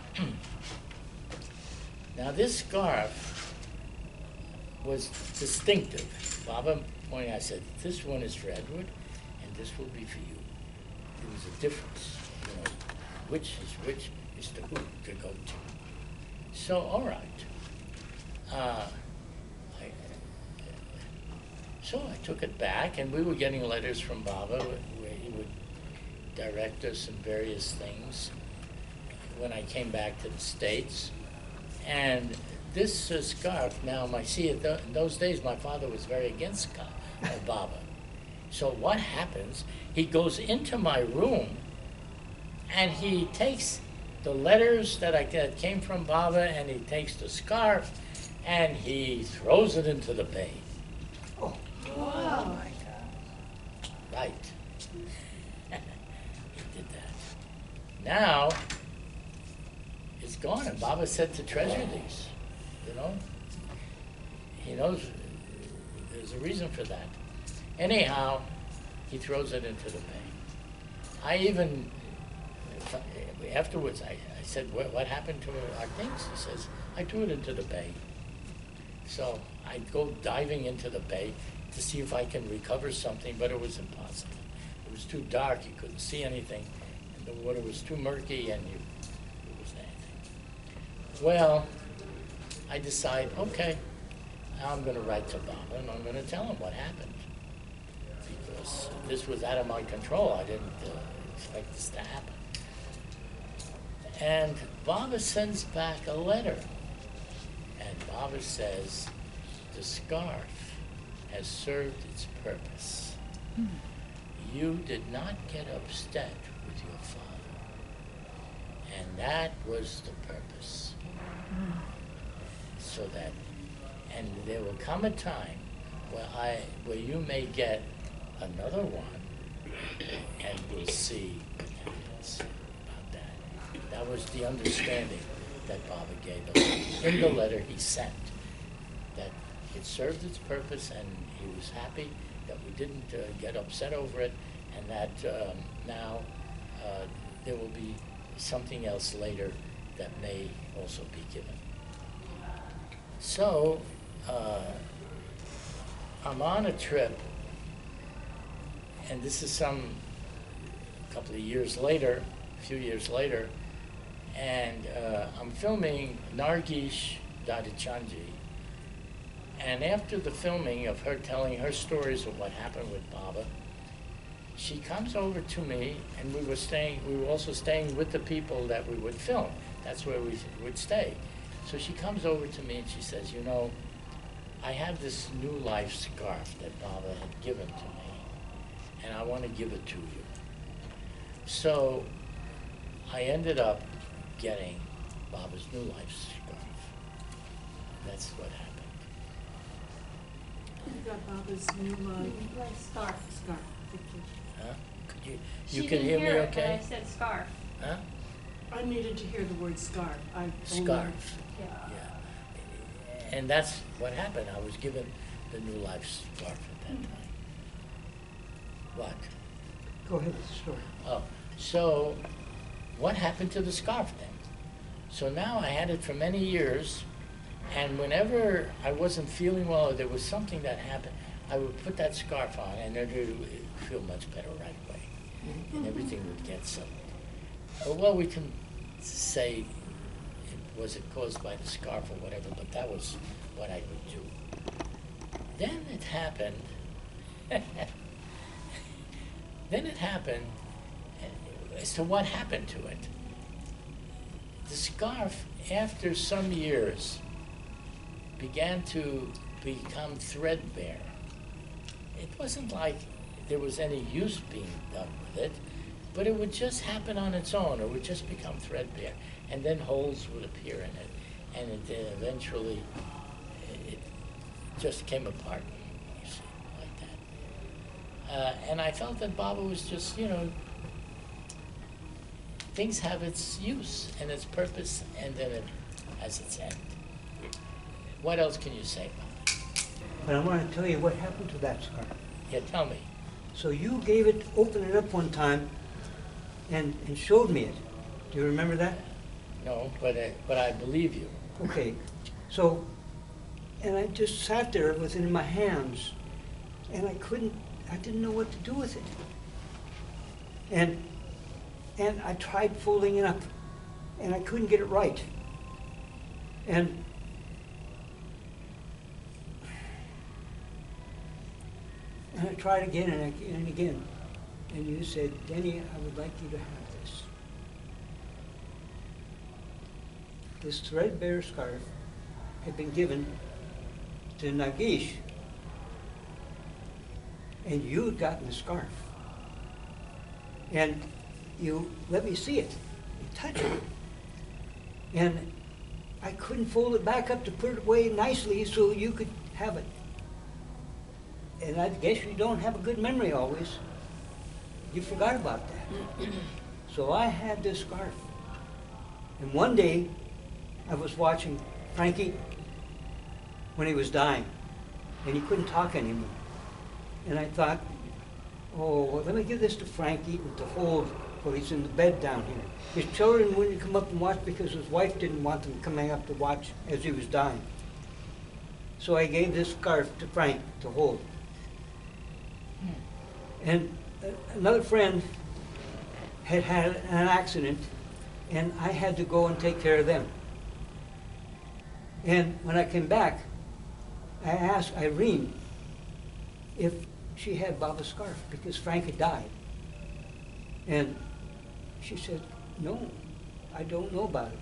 Now, this scarf was distinctive. Baba pointed, I said, this one is for Edward, and this will be for you. There was a difference, you know, which is the who to go to. So, all right. So I took it back, and we were getting letters from Baba where he would direct us in various things when I came back to the States. And this scarf, now, in those days, my father was very against Baba. So what happens, he goes into my room, and he takes the letters that came from Baba, and he takes the scarf, and he throws it into the bay. Oh, Wow. my God. Right. He did that. Now, it's gone, and Baba said to treasure these, you know? He knows there's a reason for that. Anyhow, he throws it into the bay. I even, afterwards, I said, what happened to our things? He says, I threw it into the bay. So I go diving into the bay to see if I can recover something, but it was impossible. It was too dark, you couldn't see anything, and the water was too murky, and it was anything. Well, I decide, okay, I'm going to write to Baba, and I'm going to tell him what happened. Because this was out of my control. I didn't expect this to happen. And Baba sends back a letter. And Baba says, the scarf has served its purpose. You did not get upset with your father. And that was the purpose. So that, and there will come a time where you may get another one, and we'll see what happens about that. That was the understanding that Baba gave us in the letter he sent, that it served its purpose, and he was happy that we didn't get upset over it, and that now there will be something else later that may also be given. So, I'm on a trip, and this is a couple of years later, a few years later, and I'm filming Nargis Dadichanji. And after the filming of her telling her stories of what happened with Baba, she comes over to me, and we were also staying with the people that we would film. That's where we would stay. So she comes over to me and she says, you know, I have this New Life scarf that Baba had given to me, and I want to give it to you. So I ended up getting Baba's New Life scarf. That's what happened. You got Baba's new Scarf. scarf. Thank you. Huh? Could you She can didn't hear me it, but I okay? said scarf. Huh? I needed to hear the word scarf. Scarf. Yeah. Yeah. And that's what happened. I was given the New Life scarf at that time. What? go ahead with the story. Oh, so what happened to the scarf then? So now I had it for many years, and whenever I wasn't feeling well or there was something that happened, I would put that scarf on, and it would feel much better right away, and everything would get settled. Well, we can say, was it caused by the scarf or whatever, but that was what I would do. Then it happened, as to what happened to it. The scarf, after some years, began to become threadbare. It wasn't like there was any use being done with it, but it would just happen on its own. It would just become threadbare, and then holes would appear in it, and it eventually it just came apart, you see, like that. And I felt that Baba was just, you know, things have its use and its purpose, and then it has its end. What else can you say about it? But I want to tell you what happened to that scarf. Yeah, tell me. So you gave it, opened it up one time and showed me it. Do you remember that? No, but I believe you. Okay. So, and I just sat there with it in my hands, and I didn't know what to do with it. And I tried folding it up, and I couldn't get it right. And I tried again and again. And you said, Denny, I would like you to have this. This threadbare scarf had been given to Nagesh, and you had gotten the scarf. And you let me see it, you touch it. And I couldn't fold it back up to put it away nicely so you could have it. And I guess you don't have a good memory always. You forgot about that. So I had this scarf. And one day, I was watching Frankie when he was dying, and he couldn't talk anymore. And I thought, oh, well, let me give this to Frankie to hold while he's in the bed down here. His children wouldn't come up and watch because his wife didn't want them coming up to watch as he was dying. So I gave this scarf to Frank to hold. And another friend had had an accident, and I had to go and take care of them. And when I came back, I asked Irene if she had Baba's scarf, because Frank had died. And she said, no, I don't know about it.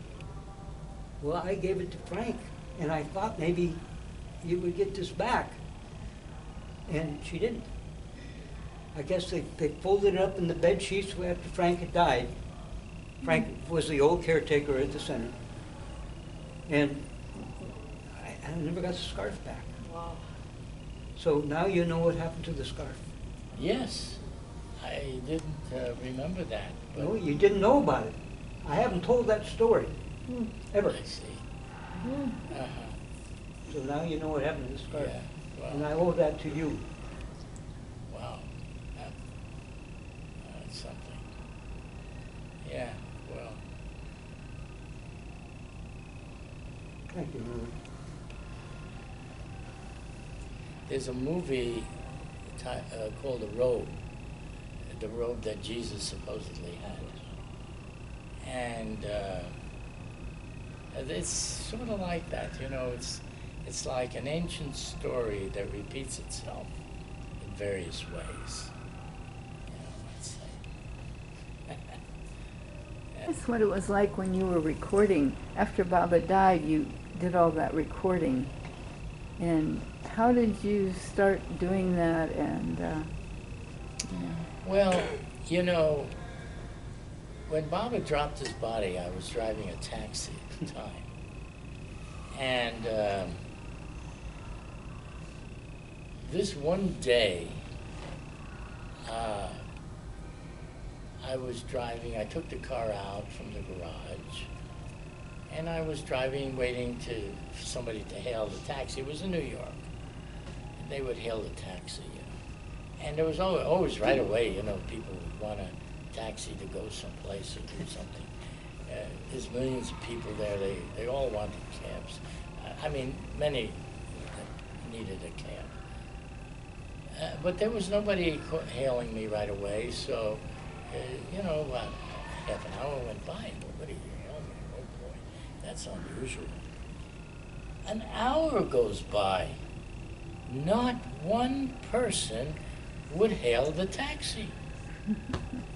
Well, I gave it to Frank, and I thought maybe you would get this back. And she didn't. I guess they folded it up in the bed sheets after Frank had died. Frank was the old caretaker at the center. And I never got the scarf back. Wow. So now you know what happened to the scarf. Yes, I didn't remember that. But No, you didn't know about it. I haven't told that story, ever. I see. Uh-huh. So now you know what happened to the scarf. Yeah, well. And I owe that to you. Wow, that's something. Yeah, well, Thank you, Irwin. there's a movie called The Robe that Jesus supposedly had. And it's sort of like that, you know, it's like an ancient story that repeats itself in various ways. You know, let's say. That's what it was like when you were recording. After Baba died, you did all that recording. And how did you start doing that? And Well, you know, when Baba dropped his body, I was driving a taxi at the time. And this one day, I was driving, I took the car out from the garage, and I was driving, waiting for somebody to hail the taxi. It was in New York. And they would hail the taxi, you know. And there was always right away, you know, people would want a taxi to go someplace or do something. There's millions of people there, they all wanted cabs. I mean, many needed a cab. But there was nobody hailing me right away, so, you know, about half an hour went by, nobody hailed me. Oh boy, that's unusual. An hour goes by, not one person would hail the taxi.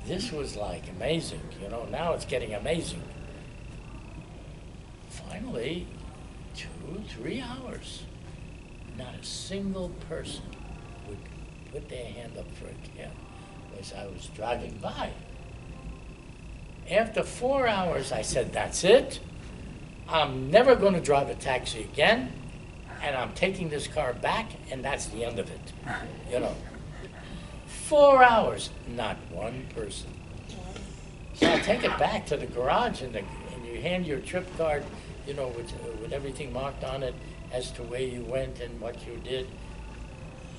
This was like amazing, you know, now it's getting amazing. Finally, 2, 3 hours, not a single person would put their hand up for a cab as I was driving by. After 4 hours, I said, that's it. I'm never going to drive a taxi again, and I'm taking this car back, and that's the end of it. You know, 4 hours, not one person. So I take it back to the garage, and you hand your trip card, you know, with everything marked on it as to where you went and what you did.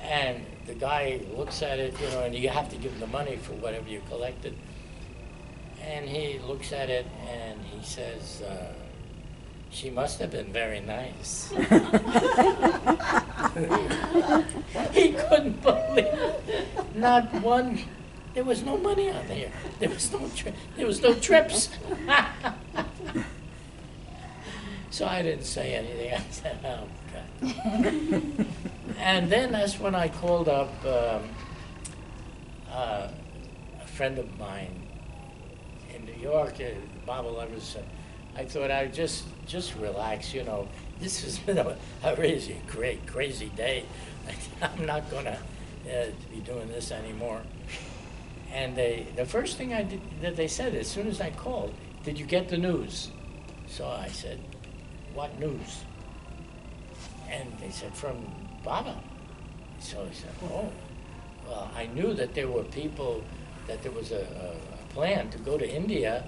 And the guy looks at it, you know, and you have to give him the money for whatever you collected. And he looks at it and he says, she must have been very nice. He couldn't believe it. Not one. There was no money on there. There was no trips. So I didn't say anything. I said, oh, God. And then that's when I called up a friend of mine in New York, Bob Levers. I thought I'd just relax, you know. This has been a really crazy day. I'm not going to be doing this anymore. And the first thing I did that they said as soon as I called, did you get the news? So I said, what news? And they said, from Baba. So I said, oh. Well, I knew that there were people, that there was a plan to go to India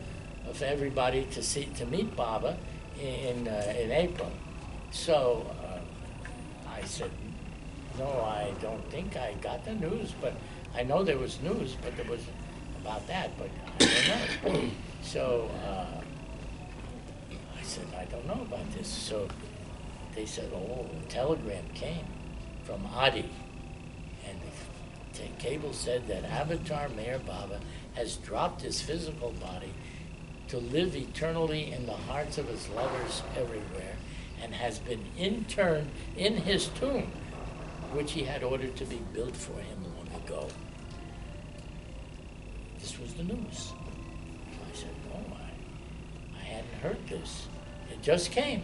for everybody to meet Baba in April. So I said, no, I don't think I got the news, but I know there was news, but there was about that, but I don't know. So I said, I don't know about this. So they said, oh, a telegram came from Adi, and the cable said that Avatar Mayor Baba has dropped his physical body to live eternally in the hearts of his lovers everywhere, and has been interned in his tomb, which he had ordered to be built for him long ago. This was the news. I said, oh, I hadn't heard this. It just came.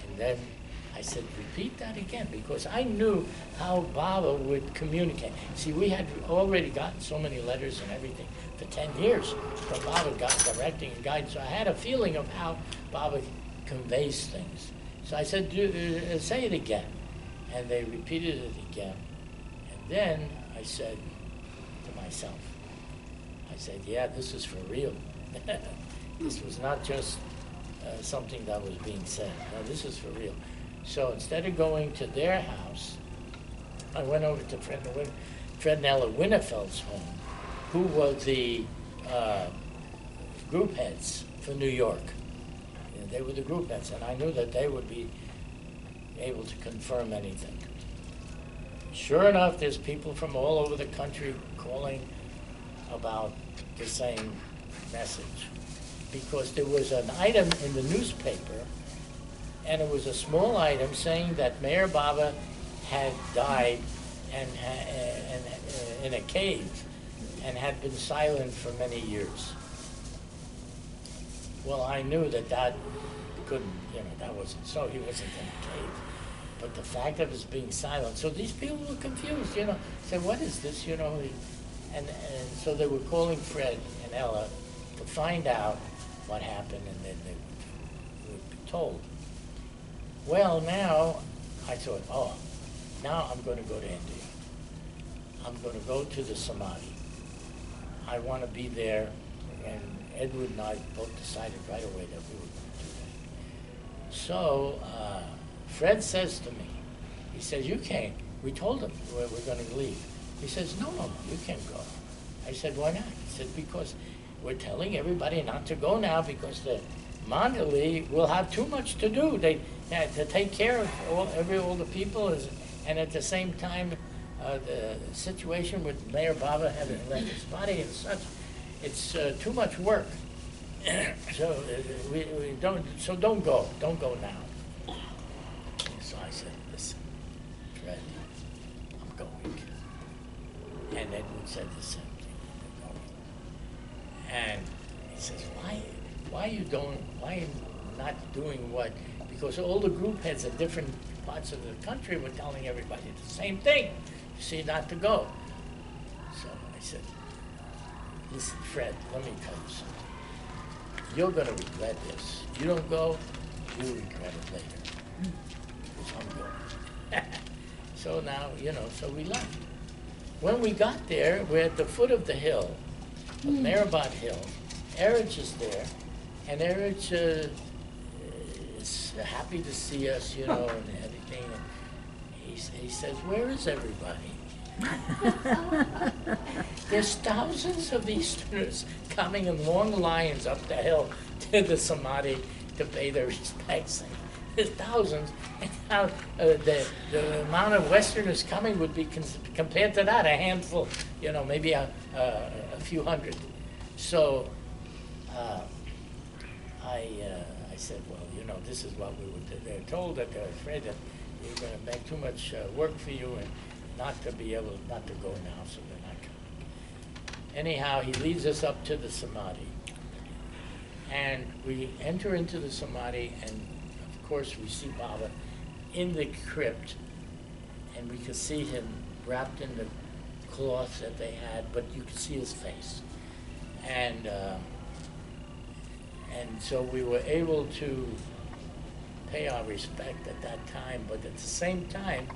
And then I said, repeat that again, because I knew how Baba would communicate. See, we had already gotten so many letters and everything for 10 years from Baba directing and guiding, so I had a feeling of how Baba conveys things. So I said, say it again. And they repeated it again. And then I said to myself, I said, yeah, this is for real. This was not just something that was being said. No, this is for real. So instead of going to their house, I went over to Fred and Ella Winnefeld's home, who were the group heads for New York. You know, they were the group heads, and I knew that they would be able to confirm anything. Sure enough, there's people from all over the country calling about the same message, because there was an item in the newspaper, and it was a small item saying that Mayor Baba had died and in a cave and had been silent for many years. Well, I knew that couldn't, that wasn't so. He wasn't in a cave. But the fact of his being silent, so these people were confused, said, what is this, and so they were calling Fred and Ella to find out what happened, and then they would be told. Well, now I thought, oh, now I'm going to go to India. I'm going to go to the Samadhi. I want to be there, and Edward and I both decided right away that we were going to do that. So Fred says to me, he says, you can't. We told him we're going to leave. He says, no, you can't go. I said, why not? He said, because we're telling everybody not to go now because the Mandali will have too much to do. They had to take care of all the people, and at the same time, the situation with Mayor Baba having left his body and such, it's too much work. So we don't. So don't go. Don't go now. So I said, listen, Fred, I'm going. And Edward said the same thing. I'm going. And he says, why are you not doing what? because all the group heads in different parts of the country were telling everybody the same thing, see not to go. So I said, listen, Fred, let me tell you something. You're going to regret this. You don't go, you'll regret it later. Because I'm going. So now, so we left. When we got there, we're at the foot of the hill, of Maribot Hill. Erich is there, and Erich is happy to see us, and everything. And he says, "Where is everybody?" There's thousands of Easterners coming in long lines up the hill to the Samadhi to pay their respects. There's thousands, and now the amount of Westerners coming would be compared to that a handful, maybe a few hundred. So I said, well, this is what we were. They're told that they're afraid that you're going to make too much work for you and not to go now, so they're not coming. Anyhow, he leads us up to the Samadhi, and we enter into the Samadhi, and of course we see Baba in the crypt, and we could see him wrapped in the cloth that they had, but you could see his face, and so we were able to pay our respect at that time, but at the same time,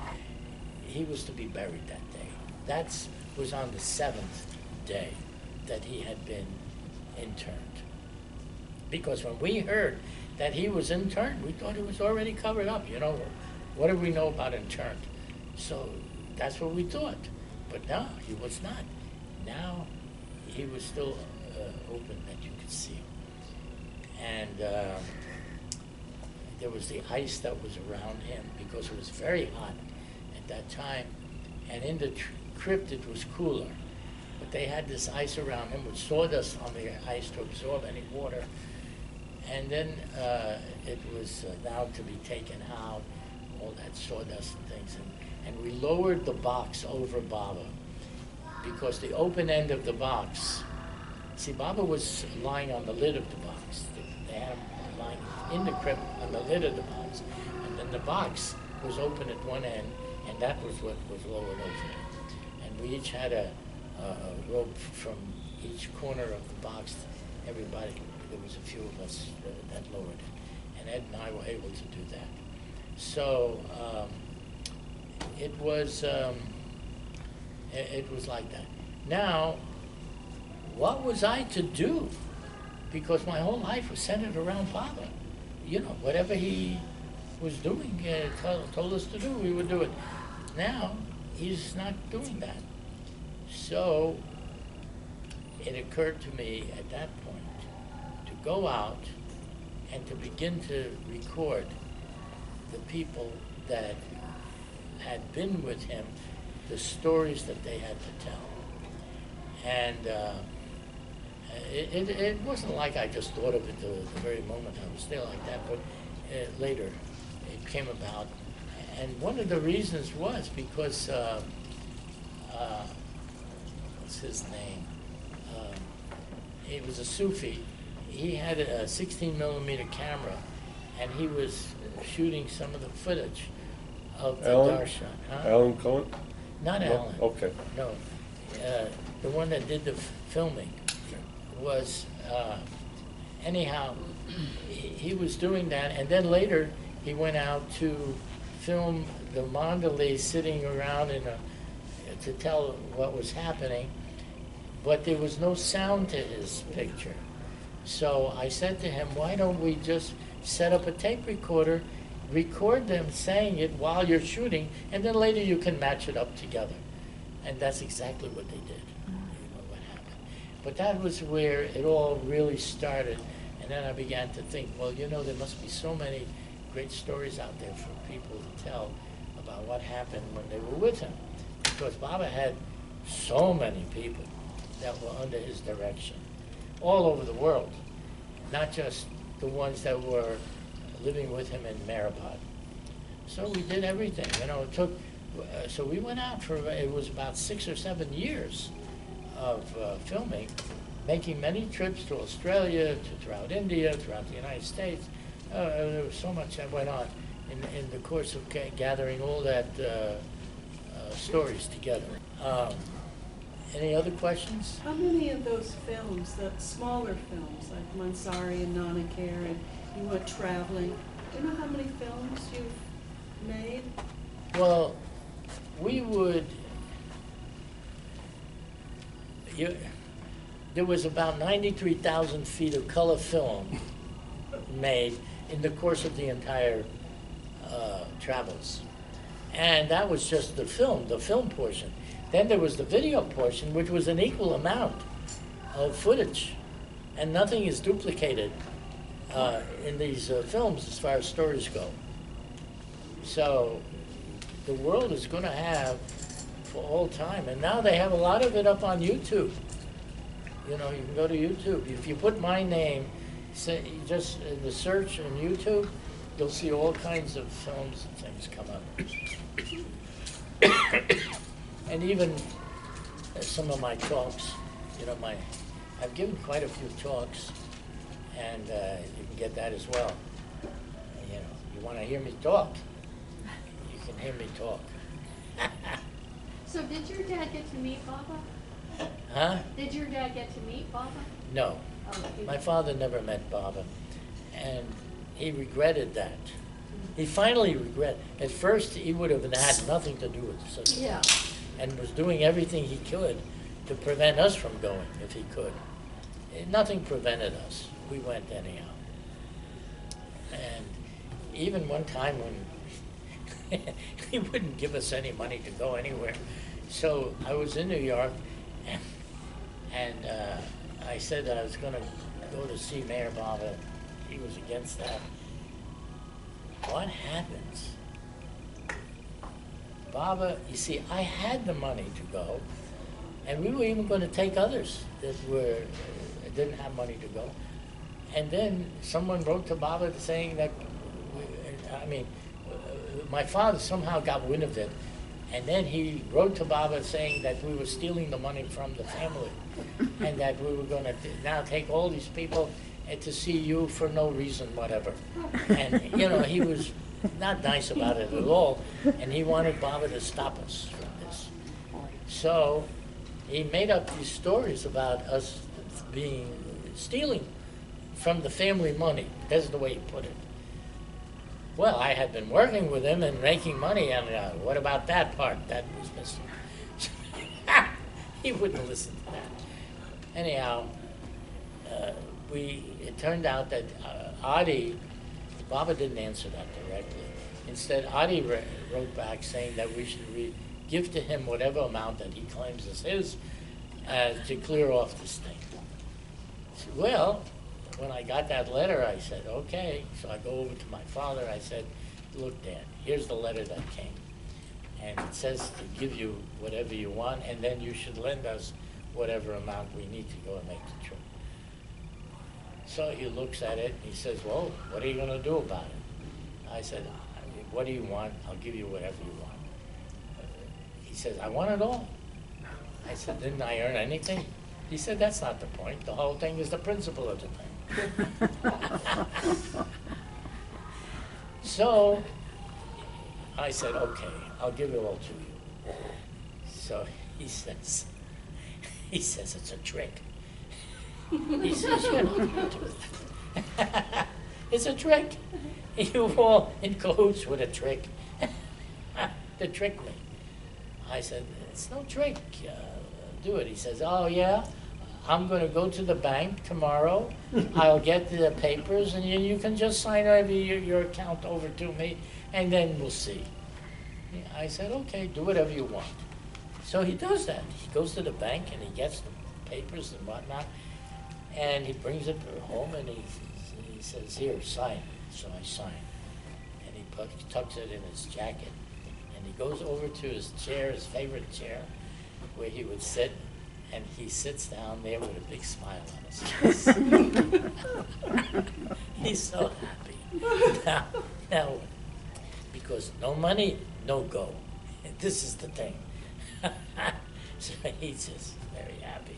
he was to be buried that day. That was on the 7th day that he had been interned. Because when we heard that he was interned, we thought it was already covered up. What do we know about interned? So that's what we thought. But no, he was not. Now he was still open that you could see him. And there was the ice that was around him because it was very hot at that time. And in the crypt it was cooler. But they had this ice around him with sawdust on the ice to absorb any water. And then it was now to be taken out, all that sawdust and things. And we lowered the box over Baba because the open end of the box, see, Baba was lying on the lid of the box. They had him lying in the crypt on the lid of the box. And then the box was open at one end, and that was what was lowered over it. And we each had a rope from each corner of the box. Everybody, there was a few of us that lowered it. And Ed and I were able to do that. So it was like that. Now, what was I to do? Because my whole life was centered around Baba. Whatever he was doing, told us to do, we would do it. Now, he's not doing that. So it occurred to me at that point to go out and to begin to record the people that had been with him, the stories that they had to tell. And it wasn't like I just thought of it the very moment I was there like that, but later it came about. And one of the reasons was because, what's his name? He was a Sufi. He had a 16mm camera, and he was shooting some of the footage of the darshan. Huh? Alan Cohen? Not No? Alan. Okay. No. The one that did the filming was, anyhow, he was doing that, and then later he went out to film the Mandalay sitting around to tell what was happening, but there was no sound to his picture. So I said to him, why don't we just set up a tape recorder, record them saying it while you're shooting, and then later you can match it up together. And that's exactly what they did. What happened. But that was where it all really started. And then I began to think, well, there must be so many great stories out there for people to tell about what happened when they were with him. Because Baba had so many people that were under his direction, all over the world, not just the ones that were living with him in Maribot. So we did everything, it took, so we went out for, it was about 6 or 7 years of filming, making many trips to Australia, throughout India, throughout the United States, There was so much that went on in the course of gathering all that stories together. Any other questions? How many of those films, the smaller films, like Mansari and Nana Care, and you went traveling, do you know how many films you've made? Well, we would, there was about 93,000 feet of color film made in the course of the entire travels. And that was just the film portion. Then there was the video portion, which was an equal amount of footage. And nothing is duplicated in these films as far as stories go. So the world is going to have for all time. And now they have a lot of it up on YouTube. You know, you can go to YouTube. If you put my name, say, just in the search on YouTube, you'll see all kinds of films and things come up. And even some of my talks, you know, I've given quite a few talks, and you can get that as well. You know, you want to hear me talk, you can hear me talk. So did your dad get to meet Baba? Huh? Did your dad get to meet Baba? No. Oh, he- My father never met Baba, and he regretted that. He finally regretted. At first, he would have had nothing to do with such a Yeah. thing, and was doing everything he could to prevent us from going, if he could. Nothing prevented us. We went anyhow. And even one time when he wouldn't give us any money to go anywhere. So I was in New York, and I said that I was going to go to see Mayor Baba. He was against that. What happens? Baba, you see, I had the money to go, and we were even going to take others that didn't have money to go. And then someone wrote to Baba saying that, my father somehow got wind of it, and then he wrote to Baba saying that we were stealing the money from the family, and that we were going to now take all these people to see you for no reason whatever. And, you know, he was not nice about it at all, and he wanted Baba to stop us from this. So he made up these stories about us stealing from the family money. That's the way he put it. Well, I had been working with him and making money, and what about that part? That was missing. He wouldn't listen to that. Anyhow, it turned out that Adi, Baba didn't answer that directly. Instead, Adi wrote back saying that we should give to him whatever amount that he claims is his to clear off this thing. So, well, when I got that letter, I said, okay. So I go over to my father. I said, look, Dad, here's the letter that came. And it says to give you whatever you want, and then you should lend us whatever amount we need to go and make the trip. So he looks at it, and he says, well, what are you going to do about it? I said, what do you want? I'll give you whatever you want. He says, I want it all. I said, didn't I earn anything? He said, that's not the point. The whole thing is the principle of the thing. So I said, okay, I'll give it all to you. So he says it's a trick. He says, you're not going to do that. It's a trick. You all in cahoots with a trick. To trick me. I said, it's no trick. Do it. He says, oh yeah? I'm going to go to the bank tomorrow. I'll get the papers, and you can just sign your account over to me, and then we'll see. I said, okay, do whatever you want. So he does that. He goes to the bank, and he gets the papers and whatnot, and he brings it home, and he says, here, sign. So I sign. And he tucks it in his jacket, and he goes over to his chair, his favorite chair, where he would sit, and he sits down there with a big smile on his face. He's so happy. Now, because no money, no go. This is the thing. So he's just very happy.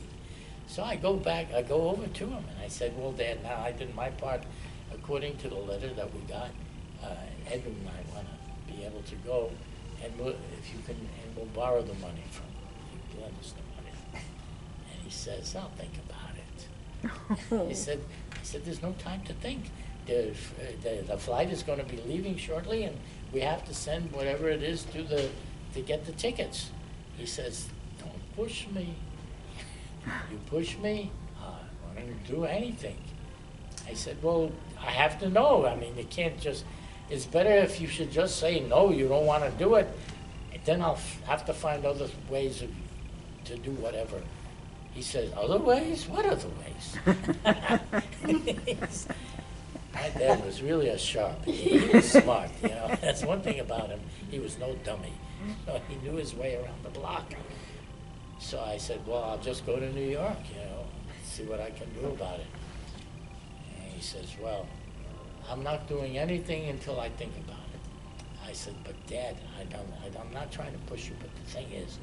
So I go over to him, and I said, well, Dad, now I did my part. according to the letter that we got, Edwin and I want to be able to go, and if you can, and we'll borrow the money from you. You lend us the money. And he says, I'll think about it. He said, there's no time to think. The flight is going to be leaving shortly, and we have to send whatever it is to get the tickets. He says, don't push me. You push me, I won't do anything. I said, well, I have to know. I mean, you can't just, it's better if you should just say, no, you don't want to do it. And then I'll have to find other ways to do whatever. He says, other ways? What other ways? My dad was really a sharp. He was smart, you know. That's one thing about him. He was no dummy. So he knew his way around the block. So I said, well, I'll just go to New York, you know, see what I can do about it. And he says, well, I'm not doing anything until I think about it. I said, but Dad, I'm not trying to push you, but the thing is,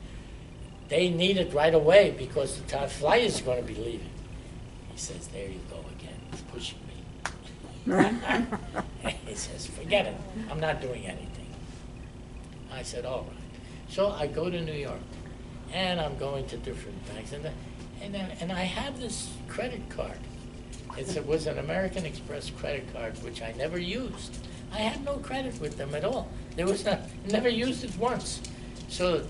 they need it right away because the flight is going to be leaving. He says, there you go again, he's pushing me. He says, forget it, I'm not doing anything. I said, all right. So I go to New York, and I'm going to different banks, and I have this credit card. It was an American Express credit card, which I never used. I had no credit with them at all. Never used it once. So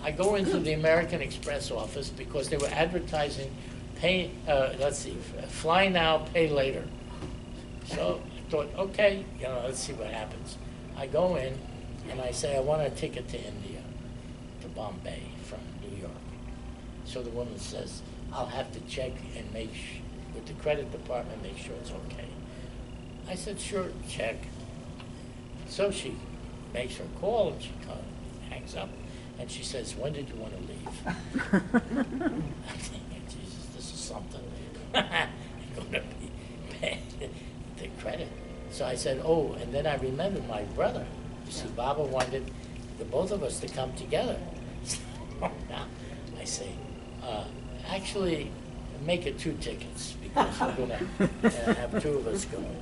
I go into the American Express office because they were advertising, fly now, pay later. So I thought, okay, you know, let's see what happens. I go in and I say, I want a ticket to India, to Bombay from New York. So the woman says, I'll have to check and with the credit department, make sure it's okay. I said, sure, check. So she makes her call and she hangs up and she says, when did you want to leave? I'm thinking, Jesus, this is something. I'm going to be bad. The credit. So I said, oh, and then I remembered my brother. You see, Baba wanted the both of us to come together. So now I say, actually, make it 2 tickets because we're going to have 2 of us going.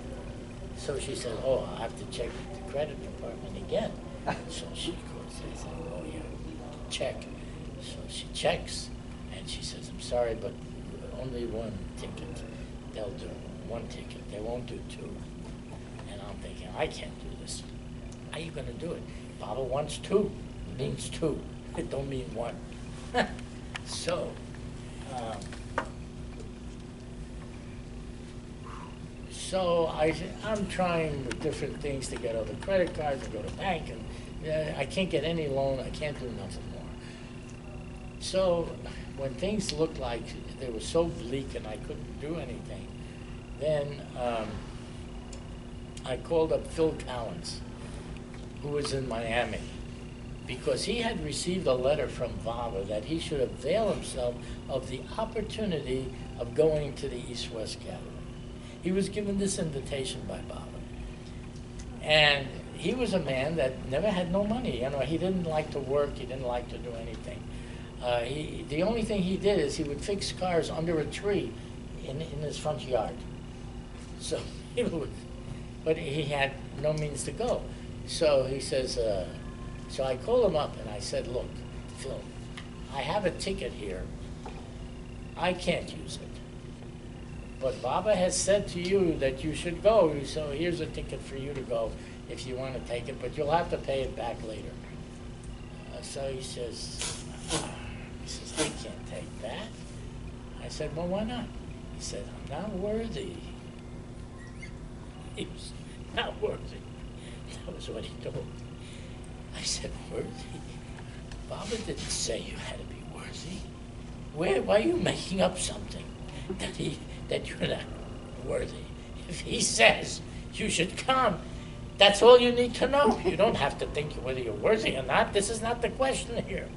So she said, oh, I'll have to check with the credit department again. So she goes, I said, oh, yeah, check. So she checks, and she says, I'm sorry, but only 1 ticket. They'll do 1 ticket. They won't do 2. And I'm thinking, I can't do this. How are you going to do it? Baba wants 2. It means 2. It don't mean 1. So, I'm trying with different things to get other credit cards and go to bank, and I can't get any loan. I can't do nothing more. So when things looked like they were so bleak and I couldn't do anything, then I called up Phil Collins, who was in Miami, because he had received a letter from Baba that he should avail himself of the opportunity of going to the East-West Gathering. He was given this invitation by Baba. And he was a man that never had no money. You know, he didn't like to work. He didn't like to do anything. The only thing he did is he would fix cars under a tree in his front yard. So but he had no means to go. So he says, so I called him up and I said, look, Phil, I have a ticket here. I can't use it. But Baba has said to you that you should go, so here's a ticket for you to go if you want to take it, but you'll have to pay it back later. So he says, I can't take that. I said, well, why not? He said, I'm not worthy. He was not worthy. That was what he told me. I said, worthy? Baba didn't say you had to be worthy. Why are you making up something that you're not worthy? If he says you should come, that's all you need to know. You don't have to think whether you're worthy or not. This is not the question here.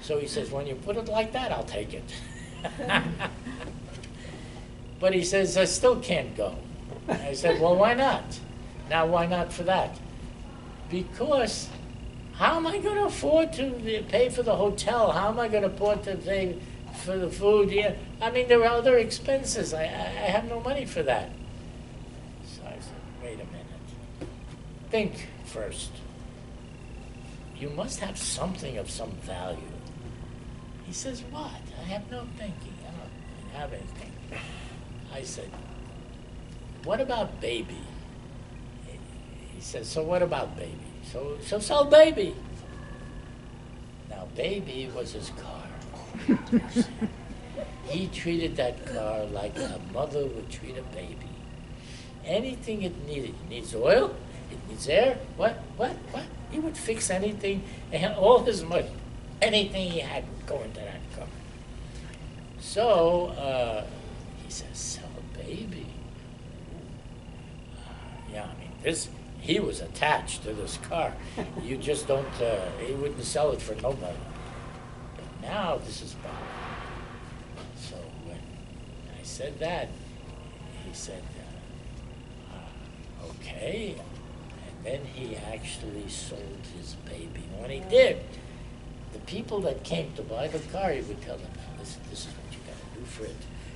So he says, when you put it like that, I'll take it. But he says, I still can't go. I said, well, why not? Now, why not for that? Because how am I going to afford to pay for the hotel? How am I going to afford to pay for the food? Yeah. I mean, there are other expenses. I have no money for that. wait a minute. Think first. You must have something of some value. He says, what? I have no thinking. I don't have anything. I said, what about baby? He says, so what about baby? So sell baby. Now, baby was his car. He treated that car like a mother would treat a baby. Anything it needed. It needs oil, it needs air, what? He would fix anything, and all his money, anything he had would go into that car. So, he says, sell a baby. Yeah, I mean, he was attached to this car. You just don't, he wouldn't sell it for nobody. But now this is Bob. So when I said that, he said, okay. And then he actually sold his baby. When he did, the people that came to buy the car, he would tell them, this is what you got to do for it.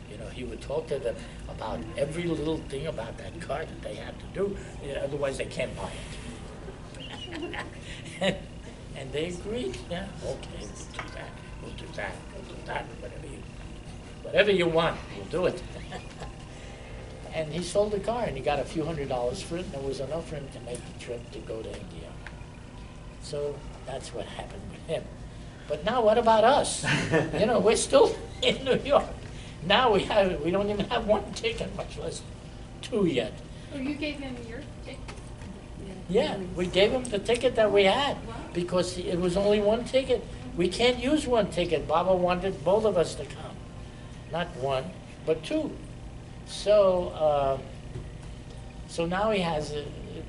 You know, he would talk to them about every little thing about that car that they had to do, otherwise they can't buy it. and they agreed, yeah, okay, we'll do that, whatever you want, we'll do it. And he sold the car, and he got a few $100s for it, and there was enough for him to make the trip to go to India. So that's what happened with him. But now what about us? You know, we're still in New York. Now we don't even have one ticket, much less two yet. Oh, you gave him your ticket? Yeah, we gave him the ticket that we had because it was only one ticket. We can't use one ticket. Baba wanted both of us to come. Not one, but two. So now he has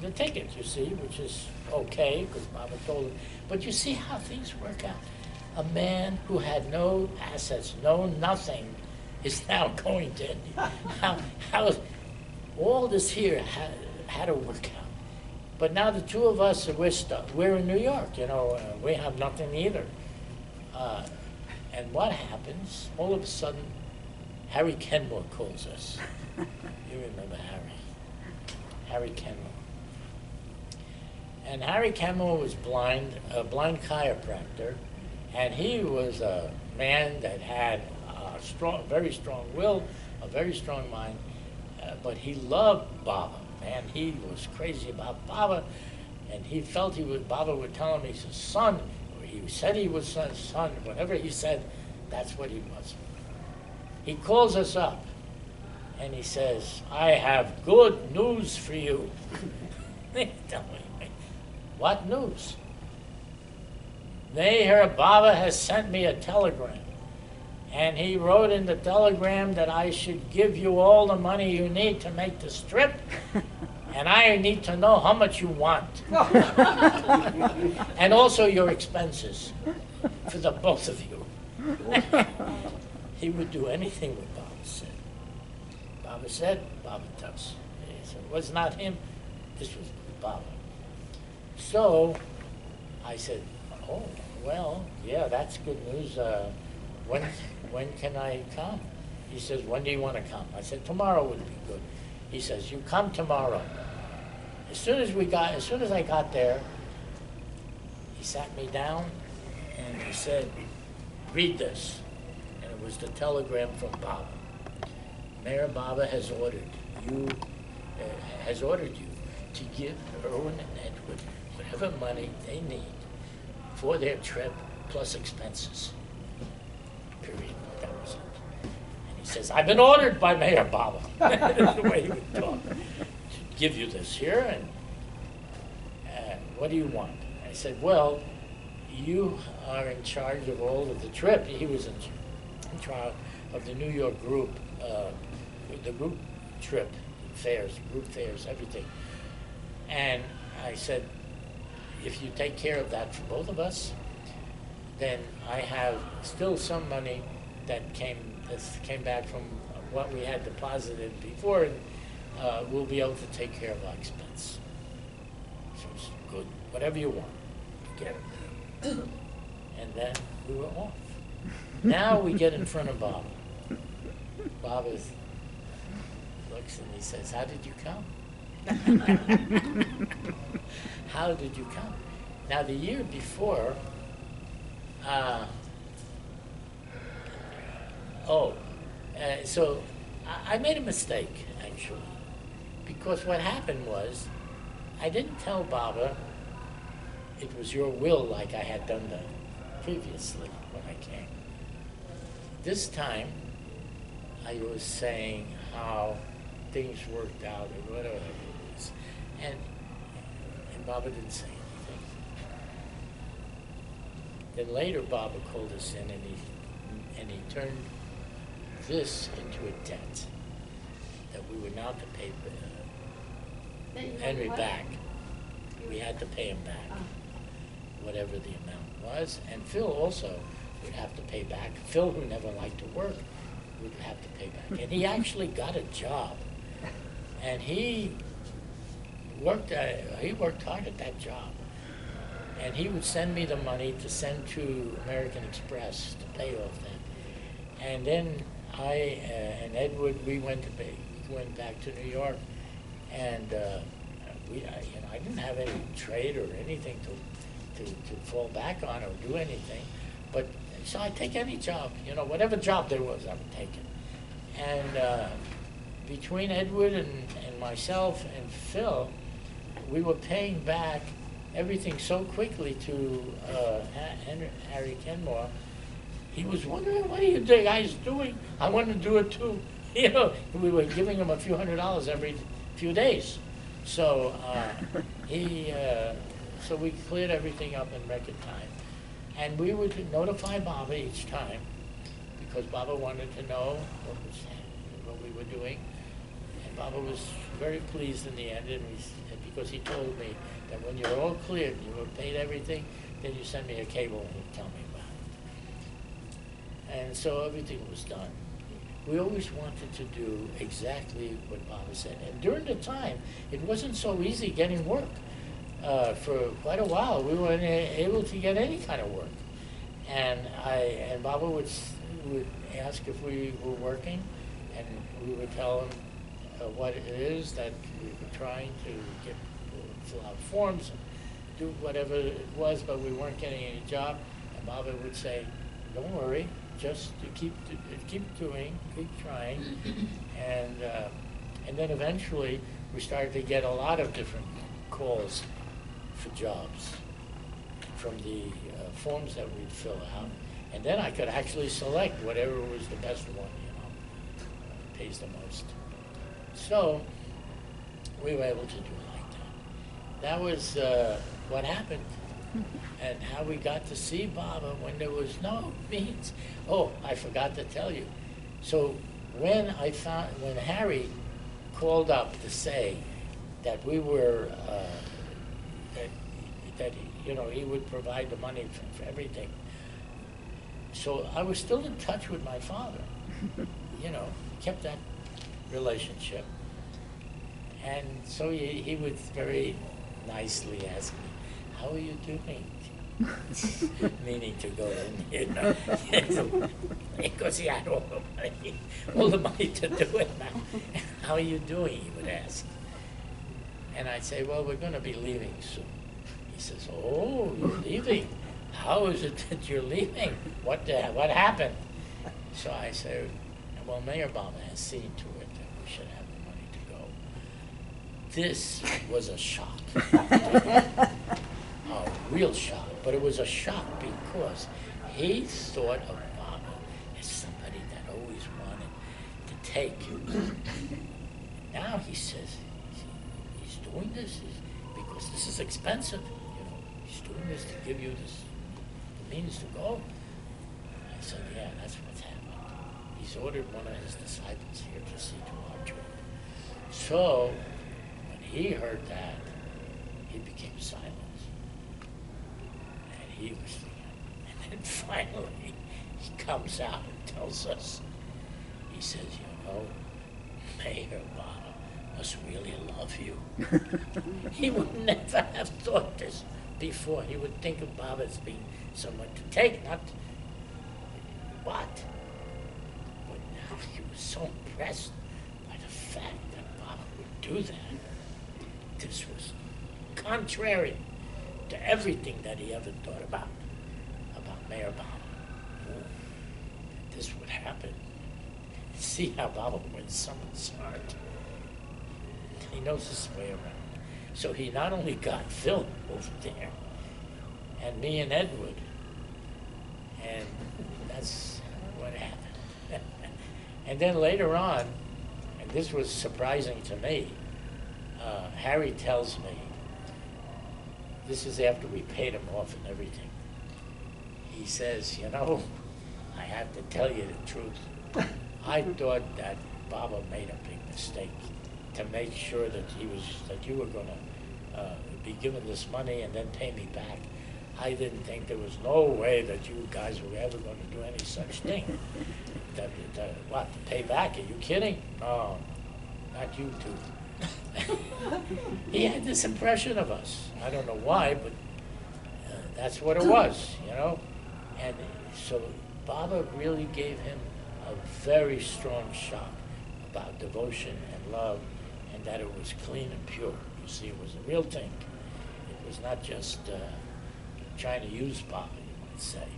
the ticket, you see, which is okay because Baba told him. But you see how things work out. A man who had no assets, nothing, is now going to India. How all this here had to work out. But now the two of us, we're stuck. We're in New York, you know, we have nothing either. And what happens? All of a sudden, Harry Kenmore calls us. You remember Harry Kenmore. And Harry Kenmore was a blind chiropractor, and he was a man that had a very strong will, a very strong mind, but he loved Baba. Man, he was crazy about Baba, and he felt Baba would tell him he's his son, or he said he was his son, whatever he said, that's what he was. He calls us up, and he says, I have good news for you. They tell me, what news? Mayor Baba has sent me a telegram. And he wrote in the telegram that I should give you all the money you need to make this trip, and I need to know how much you want. And also your expenses for the both of you. He would do anything what Baba said. Baba said, Baba does. He said, it was not him, this was Baba. So I said, oh, well, yeah, that's good news. When can I come? He says, when do you want to come? I said, tomorrow would be good. He says, you come tomorrow. As soon as I got there, he sat me down and he said, read this. And it was the telegram from Baba. Mayor Baba has ordered you to give Irwin and Edward whatever money they need for their trip plus expenses. Period. That was it. And he says, I've been ordered by Mayor Baba. That's the way he would talk. To give you this here, and what do you want? I said, well, you are in charge of all of the trip. He was in charge of the New York group, the group trip, group fairs, everything. And I said, if you take care of that for both of us, then I have still some money that came back from what we had deposited before, and we'll be able to take care of our expense. So it's good. Whatever you want, get it. And then we were off. Now we get in front of Baba. Baba looks and he says, how did you come? How did you come? Now, the year before, so I made a mistake, actually, because what happened was I didn't tell Baba it was your will like I had done previously when I came. This time, I was saying how things worked out or whatever it is, and Baba didn't say anything. Then later, Baba called us in, and he turned this into a debt that we were now to pay That you Henry what? back. We had to pay him back, whatever the amount was, and Phil also would have to pay back. Phil, who never liked to work, would have to pay back. And he actually got a job, and he worked hard at that job. And he would send me the money to send to American Express to pay off that. And then I and Edward, we went back to New York, and I didn't have any trade or anything to fall back on or do anything, but so I'd take any job, whatever job there was, I would take it. And between Edward and myself and Phil, we were paying back everything so quickly to Harry Kenmore. He was wondering, what are you guys doing? I want to do it too. We were giving him a few $100s every few days. So so we cleared everything up in record time. And we would notify Baba each time, because Baba wanted to know what we were doing. And Baba was very pleased in the end, because he told me that when you're all cleared, you have paid everything, then you send me a cable and you tell me about it. And so everything was done. We always wanted to do exactly what Baba said. And during the time, it wasn't so easy getting work. For quite a while, we weren't able to get any kind of work. And Baba would ask if we were working, and we would tell him what it is that we were trying to fill out forms and do whatever it was, but we weren't getting any job. And Baba would say, "Don't worry, just keep trying." And then eventually we started to get a lot of different calls for jobs from the forms that we'd fill out. And then I could actually select whatever was the best one, pays the most. So we were able to do it like that. That was what happened, and how we got to see Baba when there was no means. Oh, I forgot to tell you. So when Harry called up to say that we were, that he would provide the money for everything. So I was still in touch with my father, kept that relationship. And so he would very nicely ask me, "How are you doing?" Meaning to go in, because he had all the money to do it now. "How are you doing?" he would ask. And I'd say, "Well, we're going to be leaving soon." He says, "Oh, you're leaving? How is it that you're leaving? What happened?" So I said, "Well, Mayor Baba has seen to it that we should have the money to go." This was a shock. A real shock. But it was a shock because he thought of Baba as somebody that always wanted to take. Now he says he's doing this because this is expensive. He's doing this to give you the means to go. I said, "Yeah, that's what's happened. He's ordered one of his disciples here to see to our trip." So when he heard that, he became silent. And he was thinking, and then finally he comes out and tells us, he says, "Mayor Baba must really love you." He would never have thought this before. He would think of Baba as being someone to take, not what. But now he was so impressed by the fact that Baba would do that. This was contrary to everything that he ever thought about Mayor Baba. This would happen. See how Baba wins someone's heart. He knows his way around. So he not only got Phil over there, and me and Edward, and that's what happened. And then later on, and this was surprising to me, Harry tells me, this is after we paid him off and everything. He says, you know, I have to tell you the truth. I thought that Baba made a big mistake to make sure that you were going to be given this money and then pay me back. I didn't think there was no way that you guys were ever going to do any such thing. What, to pay back? Are you kidding? No, not you two. He had this impression of us. I don't know why, but that's what it was, you know? And so Baba really gave him a very strong shock about devotion and love, and that it was clean and pure. You see, it was a real thing. It was not just trying to use Baba, you might say.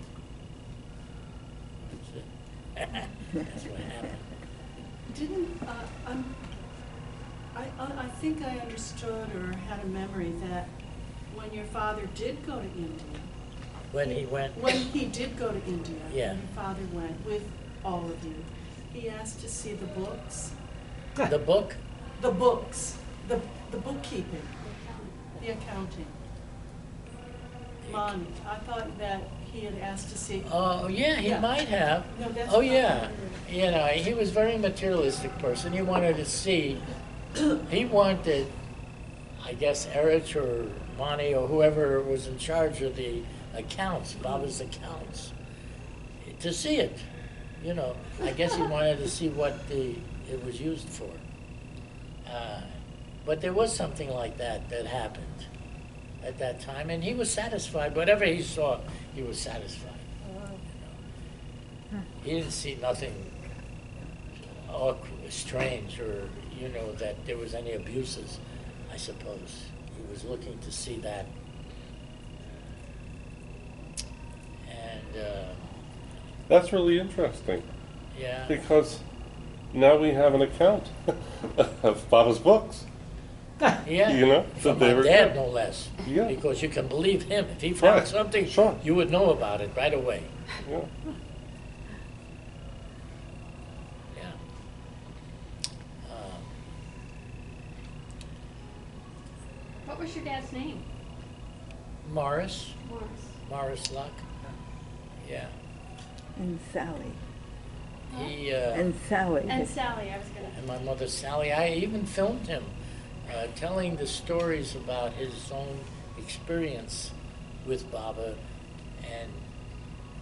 That's what happened. Didn't, I think I understood or had a memory that when your father did go to India. When he went? When he did go to India. Yeah. When your father went with all of you, he asked to see the books. The book? The books, the bookkeeping, the accounting. Money. I thought that he had asked to see. Oh, yeah, he Yeah. might have. No, that's Oh, what I yeah. wondered. You know, he was a very materialistic person. He wanted to see, he wanted, I guess, Erich or Monty or whoever was in charge of the accounts, Baba's accounts, to see it. You know, I guess he wanted to see what it was used for. But there was something like that happened at that time, and he was satisfied. Whatever he saw, he was satisfied. You know. He didn't see nothing awkward, strange, or that there was any abuses. I suppose he was looking to see that, and That's really interesting, yeah. because now we have an account of Baba's books. Yeah, You know, from that they my were dad, good. no less. Yeah. Because you can believe him. If he found Right. something, Sure. you would know about it right away. Yeah. Yeah. What was your dad's name? Morris Morris. Luck. Yeah. And Sally. He And Sally. And Sally, I was gonna. and my mother Sally. I even filmed him telling the stories about his own experience with Baba, and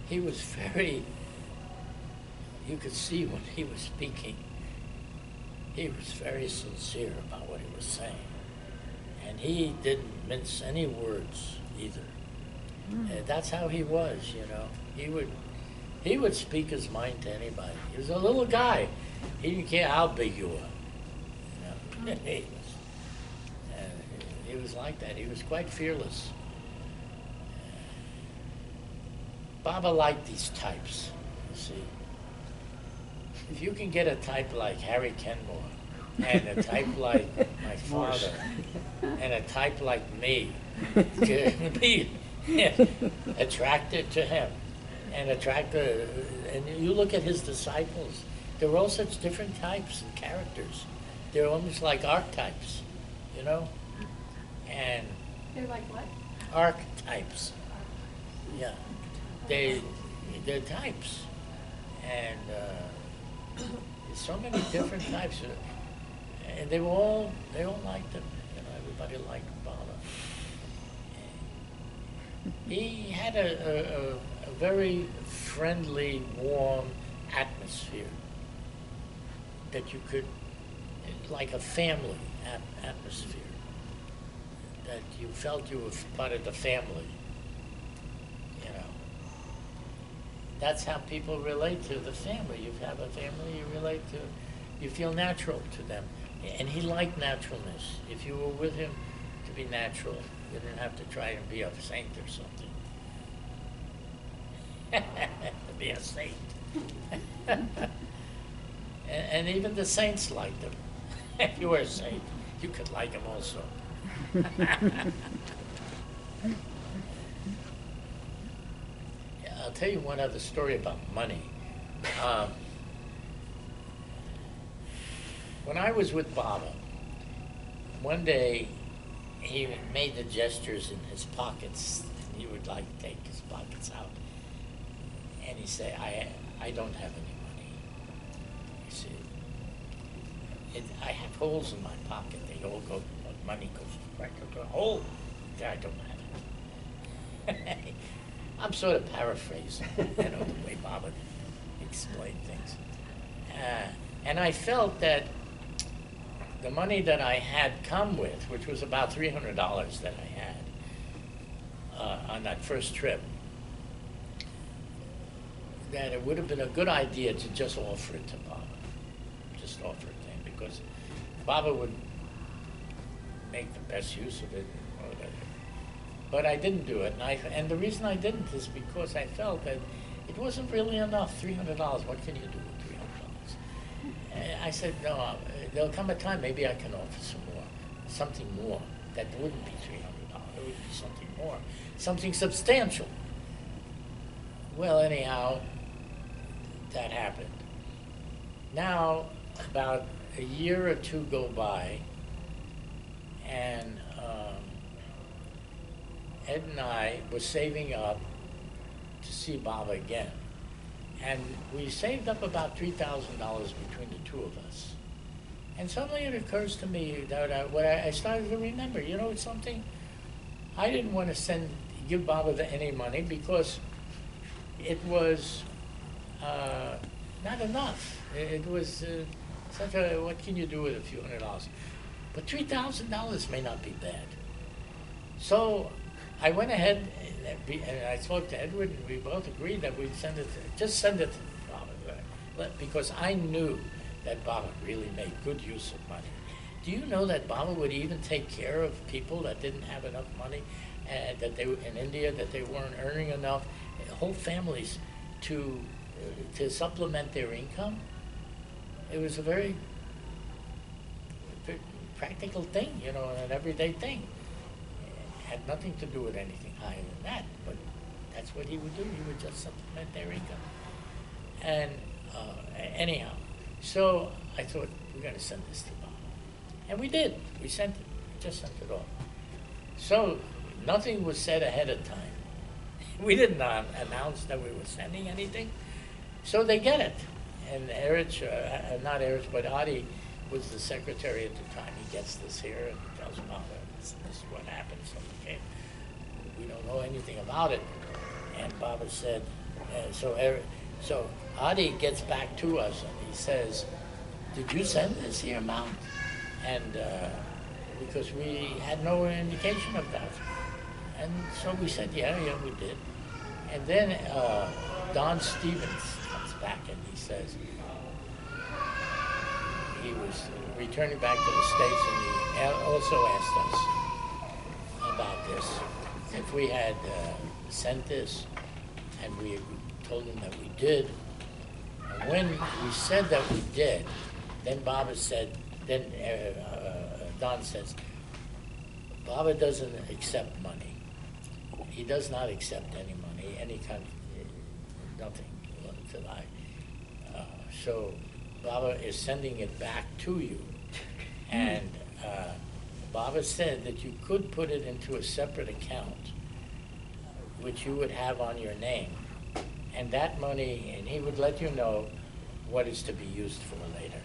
he was very. You could see when he was speaking, he was very sincere about what he was saying, and he didn't mince any words either. That's how he was, you know. He would speak his mind to anybody. He was a little guy. He didn't care how big you were. You know, he was like that. He was quite fearless. Baba liked these types. You see, if you can get a type like Harry Kenmore, and a type like my father, and a type like me, to be attracted to him. And and you look at his disciples, they're all such different types and characters. They're almost like archetypes, you know? And They're like what? archetypes, yeah. They're types. And there's so many different types. And they all liked him. You know, everybody liked Baba. He had a very friendly, warm atmosphere that you could, like a family atmosphere, that you felt you were part of the family, you know. That's how people relate to the family. You have a family, you relate to, you feel natural to them. And he liked naturalness. If you were with him to be natural, you didn't have to try and be a saint or something. To be a saint. and even the saints liked him. If you were a saint, you could like him also. I'll tell you one other story about money. When I was with Baba, one day he made the gestures in his pockets, and he would like take his pockets out, and he said, I don't have any money. He said, I have holes in my pocket. They all go, money goes right into a hole. I don't have it. I'm sort of paraphrasing, the way Baba explained things. And I felt that the money that I had come with, which was about $300 that I had on that first trip, that it would have been a good idea to just offer it to Baba. Just offer it to him, because Baba would make the best use of it. But I didn't do it, and the reason I didn't is because I felt that it wasn't really enough. $300. What can you do with $300? I said, no. There'll come a time maybe I can offer something more that wouldn't be $300. It would be something more, something substantial. Well, anyhow, that happened. Now, about a year or two go by, and Ed and I were saving up to see Baba again. And we saved up about $3,000 between the two of us. And suddenly it occurs to me that I started to remember, you know something? I didn't want to give Baba any money because it was not enough. It was such a, what can you do with a few $100s? But $3,000 may not be bad. So I went ahead and I spoke to Edward, and we both agreed that we'd send it to Baba, because I knew that Baba really made good use of money. Do you know that Baba would even take care of people that didn't have enough money, that they were in India, that they weren't earning enough, whole families to supplement their income? It was a very practical thing, an everyday thing. Had nothing to do with anything higher than that, but that's what he would do. He would just supplement their income. And anyhow, so I thought, we're going to send this to Baba. And we did. We sent it. We just sent it off. So nothing was said ahead of time. We didn't announce that we were sending anything. So they get it. And Erich, not Erich, but Adi was the secretary at the time. He gets this here and tells Baba, this is what happened. So we don't know anything about it. And Baba said, so Adi gets back to us and he says, did you send this here amount? And because we had no indication of that. And so we said, yeah, we did. And then Don Stevens comes back and he says, he was returning back to the States, and he also asked us about this, if we had sent this, and we told him that we did. And when we said that we did, then Baba said, Don says, Baba doesn't accept money. He does not accept any money, any kind of, nothing. So Baba is sending it back to you. And Baba said that you could put it into a separate account, which you would have on your name. And that money, and he would let you know what is to be used for later.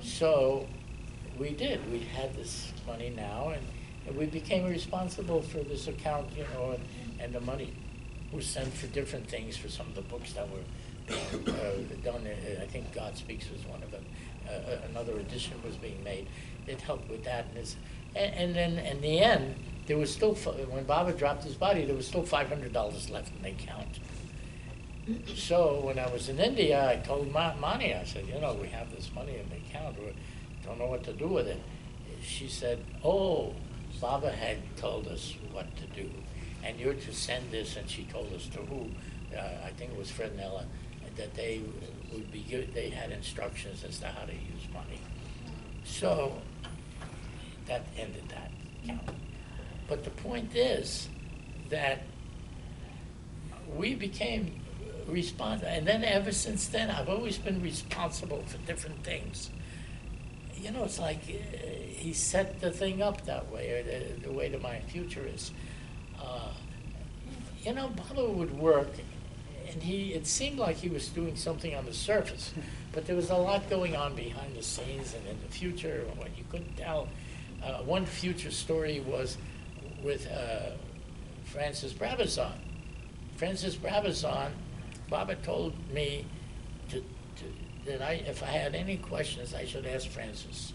So we did. We had this money now, and we became responsible for this account, and the money was sent for different things, for some of the books that were being done. I think God Speaks was one of them. Another edition was being made. It helped with that. And then in the end, there was still, when Baba dropped his body, there was still $500 left in the account. So when I was in India, I told Mani, I said, we have this money in the account. don't know what to do with it. She said, oh, Baba had told us what to do, and you're to send this, and she told us to who, I think it was Fred and Ella, that they would be they had instructions as to how to use money. So that ended that count. But the point is that we became responsible, and then ever since then, I've always been responsible for different things. You know, it's like he set the thing up that way, or the way that my future is. You know, Baba would work, and it seemed like he was doing something on the surface, but there was a lot going on behind the scenes and in the future, what you couldn't tell. One future story was with Francis Brabazon. Francis Brabazon, Baba told me that if I had any questions, I should ask Francis.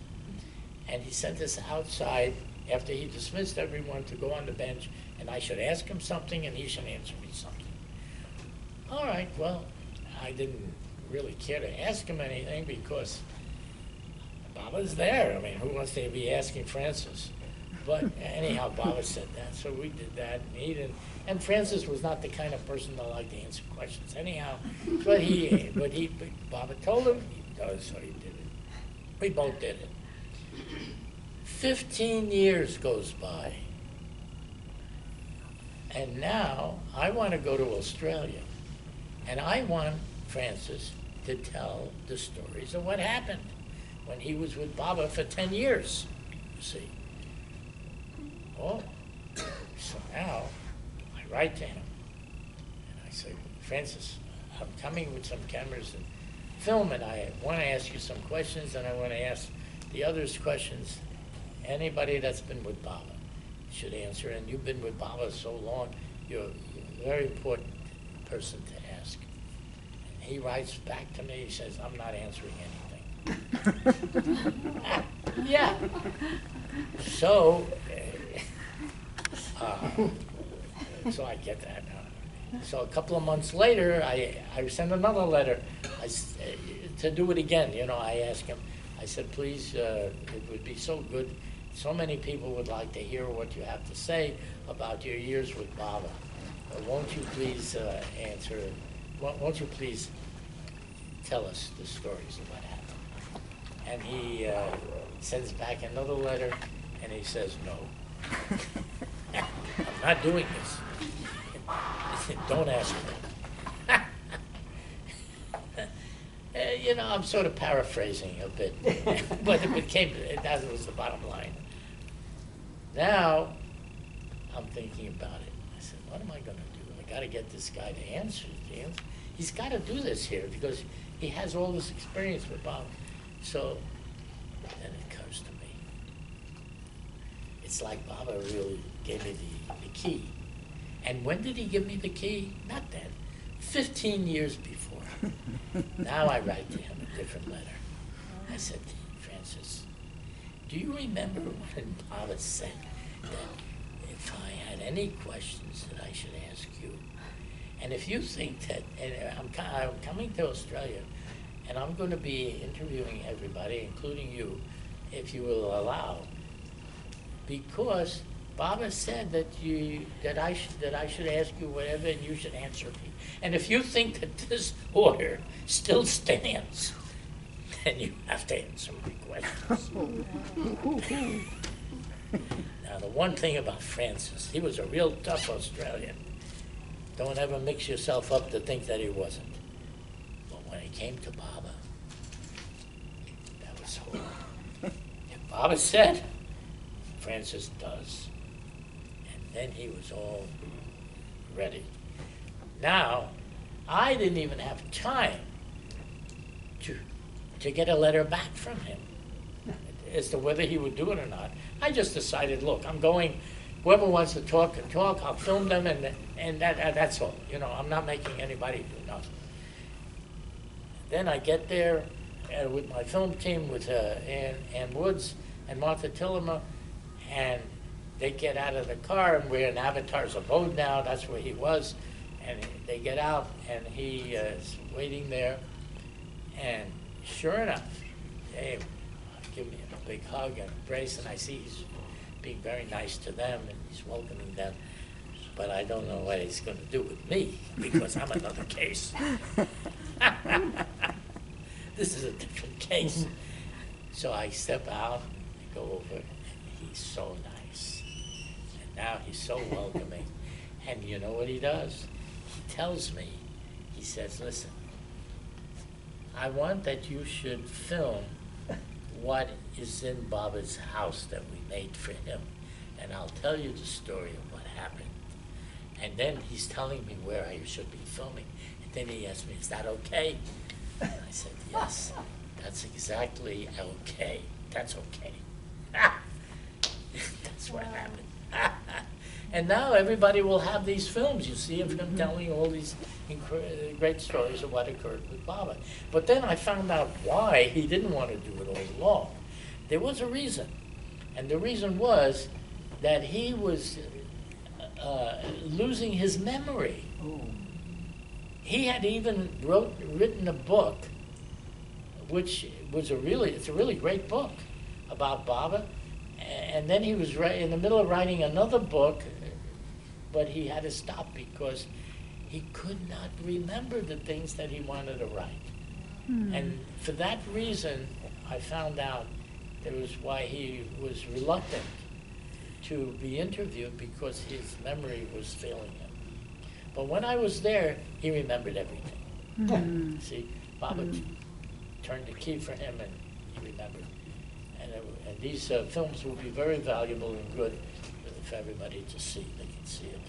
And he sent us outside after he dismissed everyone to go on the bench, and I should ask him something and he should answer me something. All right, well, I didn't really care to ask him anything because Baba's there. I mean, who wants to be asking Francis? But anyhow, Baba said that, so we did that, and he didn't. And Francis was not the kind of person that liked to answer questions anyhow. But Baba told him he does, so he did it. We both did it. 15 years goes by, and now I want to go to Australia, and I want Francis to tell the stories of what happened when he was with Baba for 10 years, you see. Oh, so now I write to him, and I say, Francis, I'm coming with some cameras and film, and I want to ask you some questions, and I want to ask the others questions. Anybody that's been with Baba should answer, and you've been with Baba so long, you're a very important person to ask. And he writes back to me, he says, I'm not answering anything. Yeah. So, so I get that. So a couple of months later, I send another letter to do it again. You know, I asked him, I said, please, it would be so good. So many people would like to hear what you have to say about your years with Baba. Won't you please answer, won't you please tell us the stories of what happened? And he sends back another letter, and he says, no. I'm not doing this. Don't ask me. You know, I'm sort of paraphrasing a bit, but that was the bottom line. Now, I'm thinking about it. I said, what am I going to do? I got to get this guy to answer. He's got to do this here because he has all this experience with Bob. So then it comes to me. It's like Baba really gave me the key. And when did he give me the key? Not then. 15 years before. Now I write to him a different letter. I said, Francis, do you remember when Baba said that if I had any questions that I should ask you? And if you think that, and I'm coming to Australia, and I'm going to be interviewing everybody, including you, if you will allow, because Baba said that I should ask you whatever, and you should answer me. And if you think that this order still stands, then you have to answer my questions. Now, the one thing about Francis, he was a real tough Australian. Don't ever mix yourself up to think that he wasn't. But when it came to Baba, that was horrible. If Baba said, Francis does. And then he was all ready. Now, I didn't even have time to get a letter back from him as to whether he would do it or not. I just decided, look, I'm going, whoever wants to talk can talk, I'll film them, and that's all. You know, I'm not making anybody do nothing. Then I get there with my film team, with Ann Woods and Martha Tillema, and they get out of the car, and we're in Avatar's abode now, that's where he was, and they get out, and he is waiting there, and sure enough, they give me a big hug and embrace, and I see he's being very nice to them and he's welcoming them. But I don't know what he's going to do with me because I'm another case. This is a different case. So I step out, I go over, and he's so nice. And now he's so welcoming. And you know what he does? He tells me, he says, listen, I want that you should film what is in Baba's house that we made for him. And I'll tell you the story of what happened. And then he's telling me where I should be filming. And then he asked me, is that okay? And I said, yes, that's exactly okay. That's okay. That's what happened. And now everybody will have these films. You see him telling all these great stories of what occurred with Baba. But then I found out why he didn't want to do it all along. There was a reason. And the reason was that he was losing his memory. Oh. He had even written a book, which was it's a really great book about Baba. And then he was in the middle of writing another book, but he had to stop because he could not remember the things that he wanted to write. And for that reason, I found out that was why he was reluctant to be interviewed, because his memory was failing him. But when I was there, he remembered everything. See, Baba turned the key for him and he remembered. And these films will be very valuable and good for everybody to see. They can see it.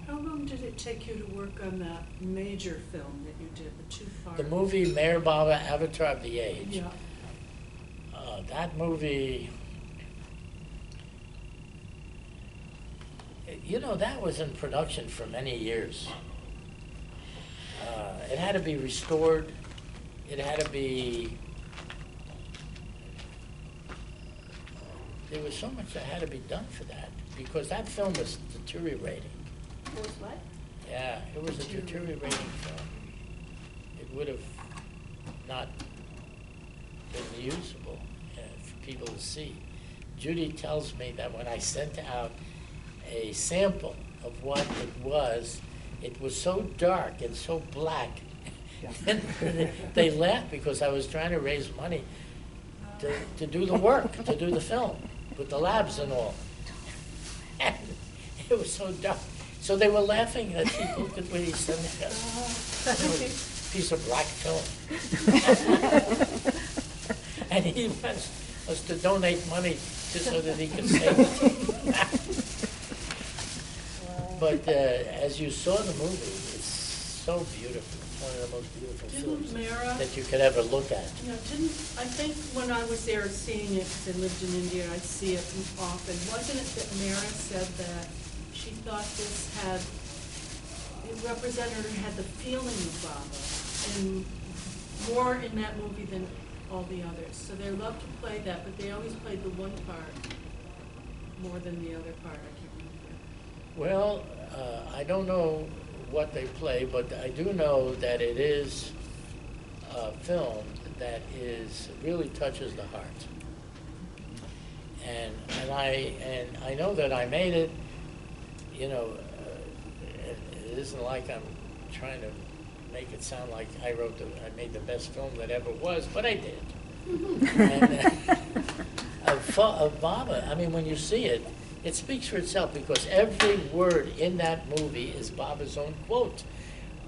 How long did it take you to work on that major film that you did, the two-part? The movie Mayor Baba, Avatar of the Age. Yeah. That movie, you know, that was in production for many years. It had to be restored. It had to be... There was so much that had to be done for that, because that film was deteriorating. It was what? Yeah, it was a deteriorating film. It would have not been usable for people to see. Judy tells me that when I sent out a sample of what it was so dark and so black. And they laughed because I was trying to raise money to do the work, to do the film, with the labs and all. And it was so dark. So they were laughing that people could really send it out. It was a piece of black film. And he was to donate money just so that he could save it. But as you saw the movie, it's so beautiful. It's one of the most beautiful films that you could ever look at. Yeah, I think when I was there seeing it, because I lived in India, I see it often, wasn't it that Mara said that she thought it represented or had the feeling of Baba, and more in that movie than all the others. So they loved to play that, but they always played the one part more than the other part. I can't remember. Well, I don't know what they play, but I do know that it is a film that really touches the heart. And I know that I made it. You know, it isn't like I'm trying to make it sound like I made the best film that ever was, but I did. And, of Baba, I mean, when you see it, it speaks for itself, because every word in that movie is Baba's own quote.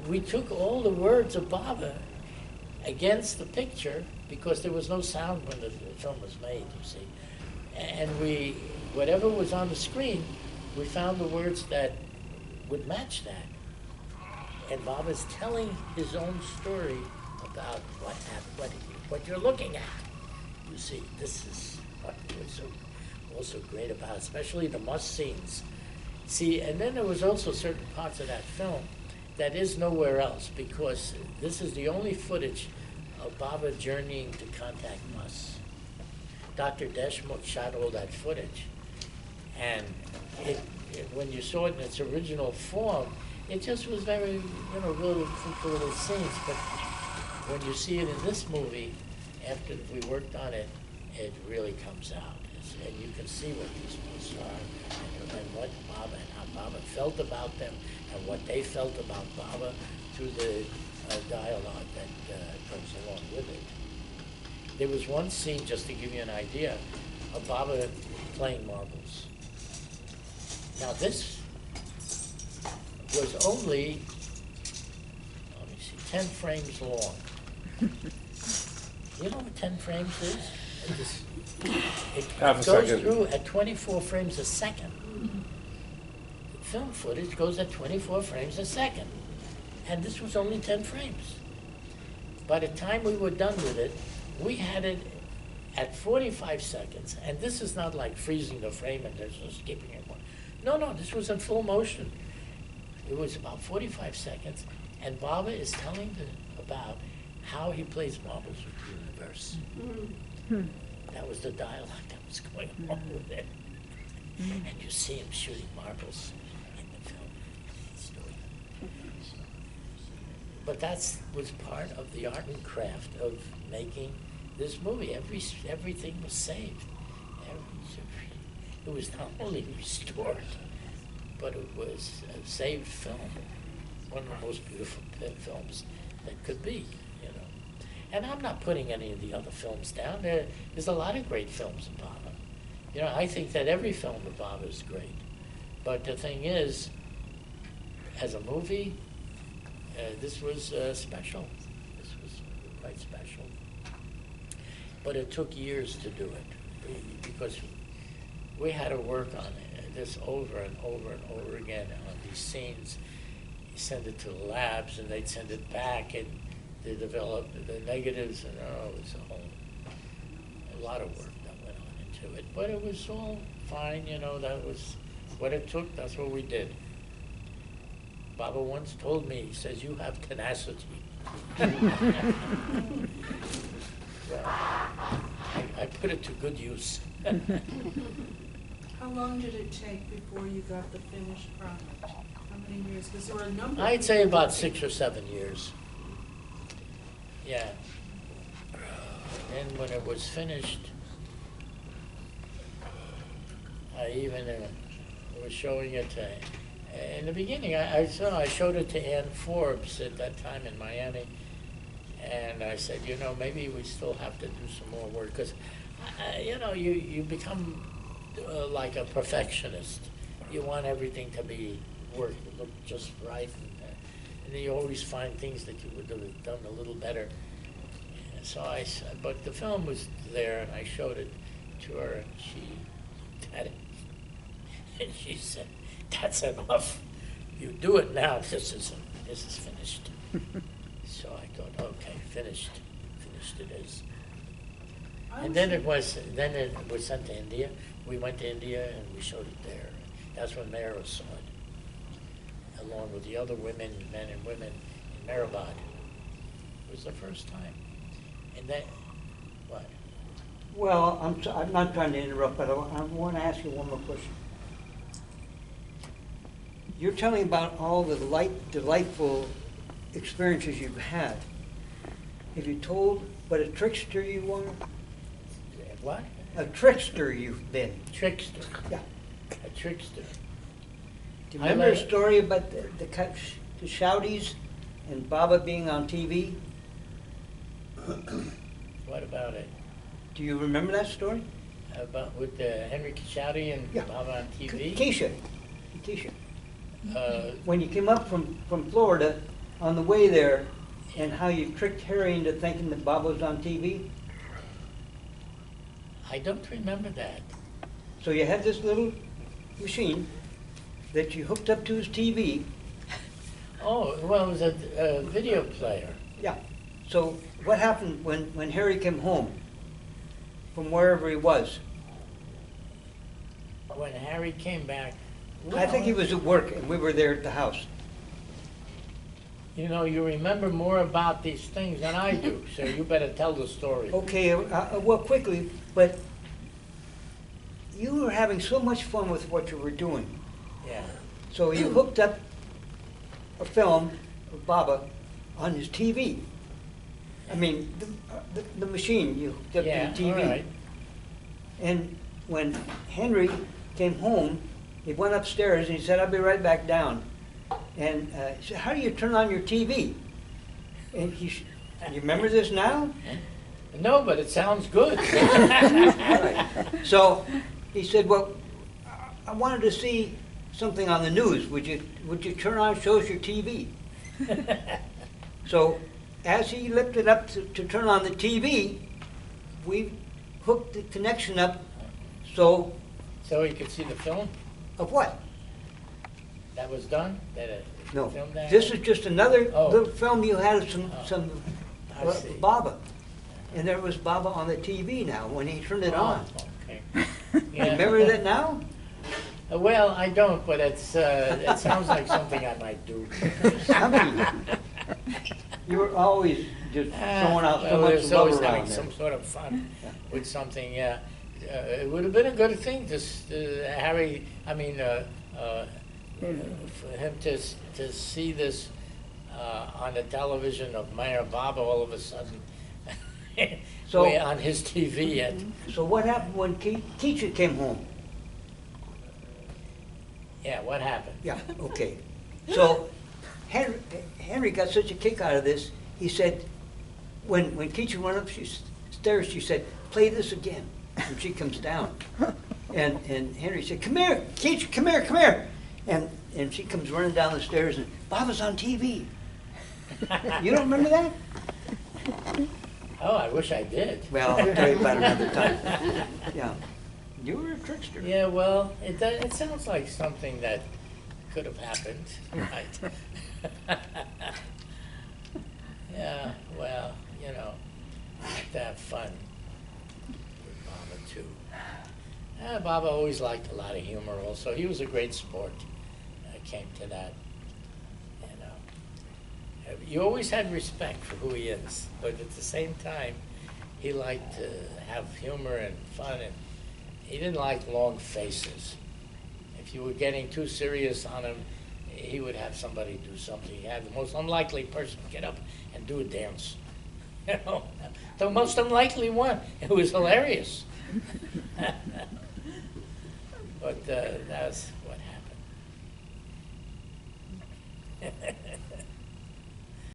We took all the words of Baba against the picture, because there was no sound when the film was made, you see. And whatever was on the screen, we found the words that would match that. And Baba's telling his own story about what happened, what you're looking at. You see, this is what was also great about it, especially the must scenes. See, and then there was also certain parts of that film that is nowhere else, because this is the only footage of Baba journeying to contact Mus. Dr. Deshmukh shot all that footage, and when you saw it in its original form, it just was very, little scenes. But when you see it in this movie, after we worked on it, it really comes out. And you can see what these books are, and what Baba and how Baba felt about them, and what they felt about Baba through the dialogue that goes along with it. There was one scene, just to give you an idea, of Baba playing marbles. Now this was only, let me see, 10 frames long. You know what 10 frames is? It Half a goes second. through at 24 frames a second. The film footage goes at 24 frames a second. And this was only 10 frames. By the time we were done with it, we had it at 45 seconds. And this is not like freezing the frame and there's no skipping it. No, this was in full motion. It was about 45 seconds. And Baba is telling about how he plays marbles with the universe. That was the dialogue that was going on with it. And you see him shooting marbles in the film. He's doing it. But that was part of the art and craft of making this movie. Everything was saved. It was not only restored, but it was a saved film. One of the most beautiful films that could be, you know. And I'm not putting any of the other films down. There's a lot of great films of Baba. You know, I think that every film of Baba is great. But the thing is, as a movie, this was special. This was quite special. But it took years to do it, because we had to work on this over and over and over again on these scenes. You send it to the labs, and they'd send it back, and they developed the negatives, and it was a lot of work that went on into it. But it was all fine, you know, that was what it took, that's what we did. Baba once told me, he says, "You have tenacity." Well, I put it to good use. How long did it take before you got the finished product? How many years? Because there were a number. I'd say about 6 or 7 years. Yeah. And when it was finished, I even was showing it to, in the beginning, I showed it to Ann Forbes at that time in Miami, and I said, you know, maybe we still have to do some more work, because, you know, you become like a perfectionist. You want everything to be look just right, and then you always find things that you would have done a little better. And so but the film was there, and I showed it to her, and she looked at it, and she said, "That's enough. You do it now. This is finished." So I thought, okay, finished it is. And then it was sent to India. We went to India and we showed it there. That's when Mara saw it, along with the other men and women in Mehrabad. It was the first time. And then, what? Well, I'm not trying to interrupt, but I want to ask you one more question. You're telling about all the delightful experiences you've had. Have you told what a trickster you are? What? A trickster you've been. Trickster. Yeah. A trickster. Do you remember a story about the Shouties and Baba being on TV? What about it? Do you remember that story? About with Henry Kishouty and Yeah. Baba on TV? Keisha. When you came up from Florida on the way there, and how you tricked Harry into thinking that Baba was on TV? I don't remember that. So you had this little machine that you hooked up to his TV. Oh, well, it was a video player. Yeah. So what happened when Harry came home from wherever he was? When Harry came back, I think he was at work and we were there at the house. You know, you remember more about these things than I do, so you better tell the story. Okay, well, quickly, but you were having so much fun with what you were doing. Yeah. So you hooked up a film of Baba on his TV. I mean, the machine you hooked up Yeah, to the all TV. right. And when Henry came home, he went upstairs and he said, "I'll be right back down." And he said, "How do you turn on your TV?" And you remember this now? No, but it sounds good. So he said, "Well, I wanted to see something on the news. Would you turn on shows your TV?" So as he lifted up to turn on the TV, we hooked the connection up. So So you could see the film of what? that was done? No, Film that? this is just another Oh. little film you had of Oh. some I see. Baba. And there was Baba on the TV now when he turned it on. Okay. You Yeah. remember that now? Well, I don't, but it sounds like something I might do. Something. You were always just throwing out so Well, much there's love always around having there. some sort of fun with something, yeah. It would have been a good thing to, Harry, I mean, for him to see this on the television of Mayor Baba all of a sudden, So- way on his TV yet. So what happened when Keisha came home? Yeah, what happened? Yeah, okay. So Henry got such a kick out of this, he said, when Keisha went upstairs, she said, "Play this again." And she comes down. And Henry said, "Come here, Keisha, come here, come here." And she comes running down the stairs and, "Baba's on TV." You don't remember that? Oh, I wish I did. Well, I'll tell you about it another time. Yeah. You were a trickster. Yeah, well, it sounds like something that could have happened, right? Yeah, well, you know, I have to have fun with Baba too. Baba always liked a lot of humor also. He was a great sport when it came to that, you know. You always had respect for who he is, but at the same time, he liked to have humor and fun, and he didn't like long faces. If you were getting too serious on him, he would have somebody do something. He had the most unlikely person get up and do a dance. You know, the most unlikely one. It was hilarious. But that's what happened.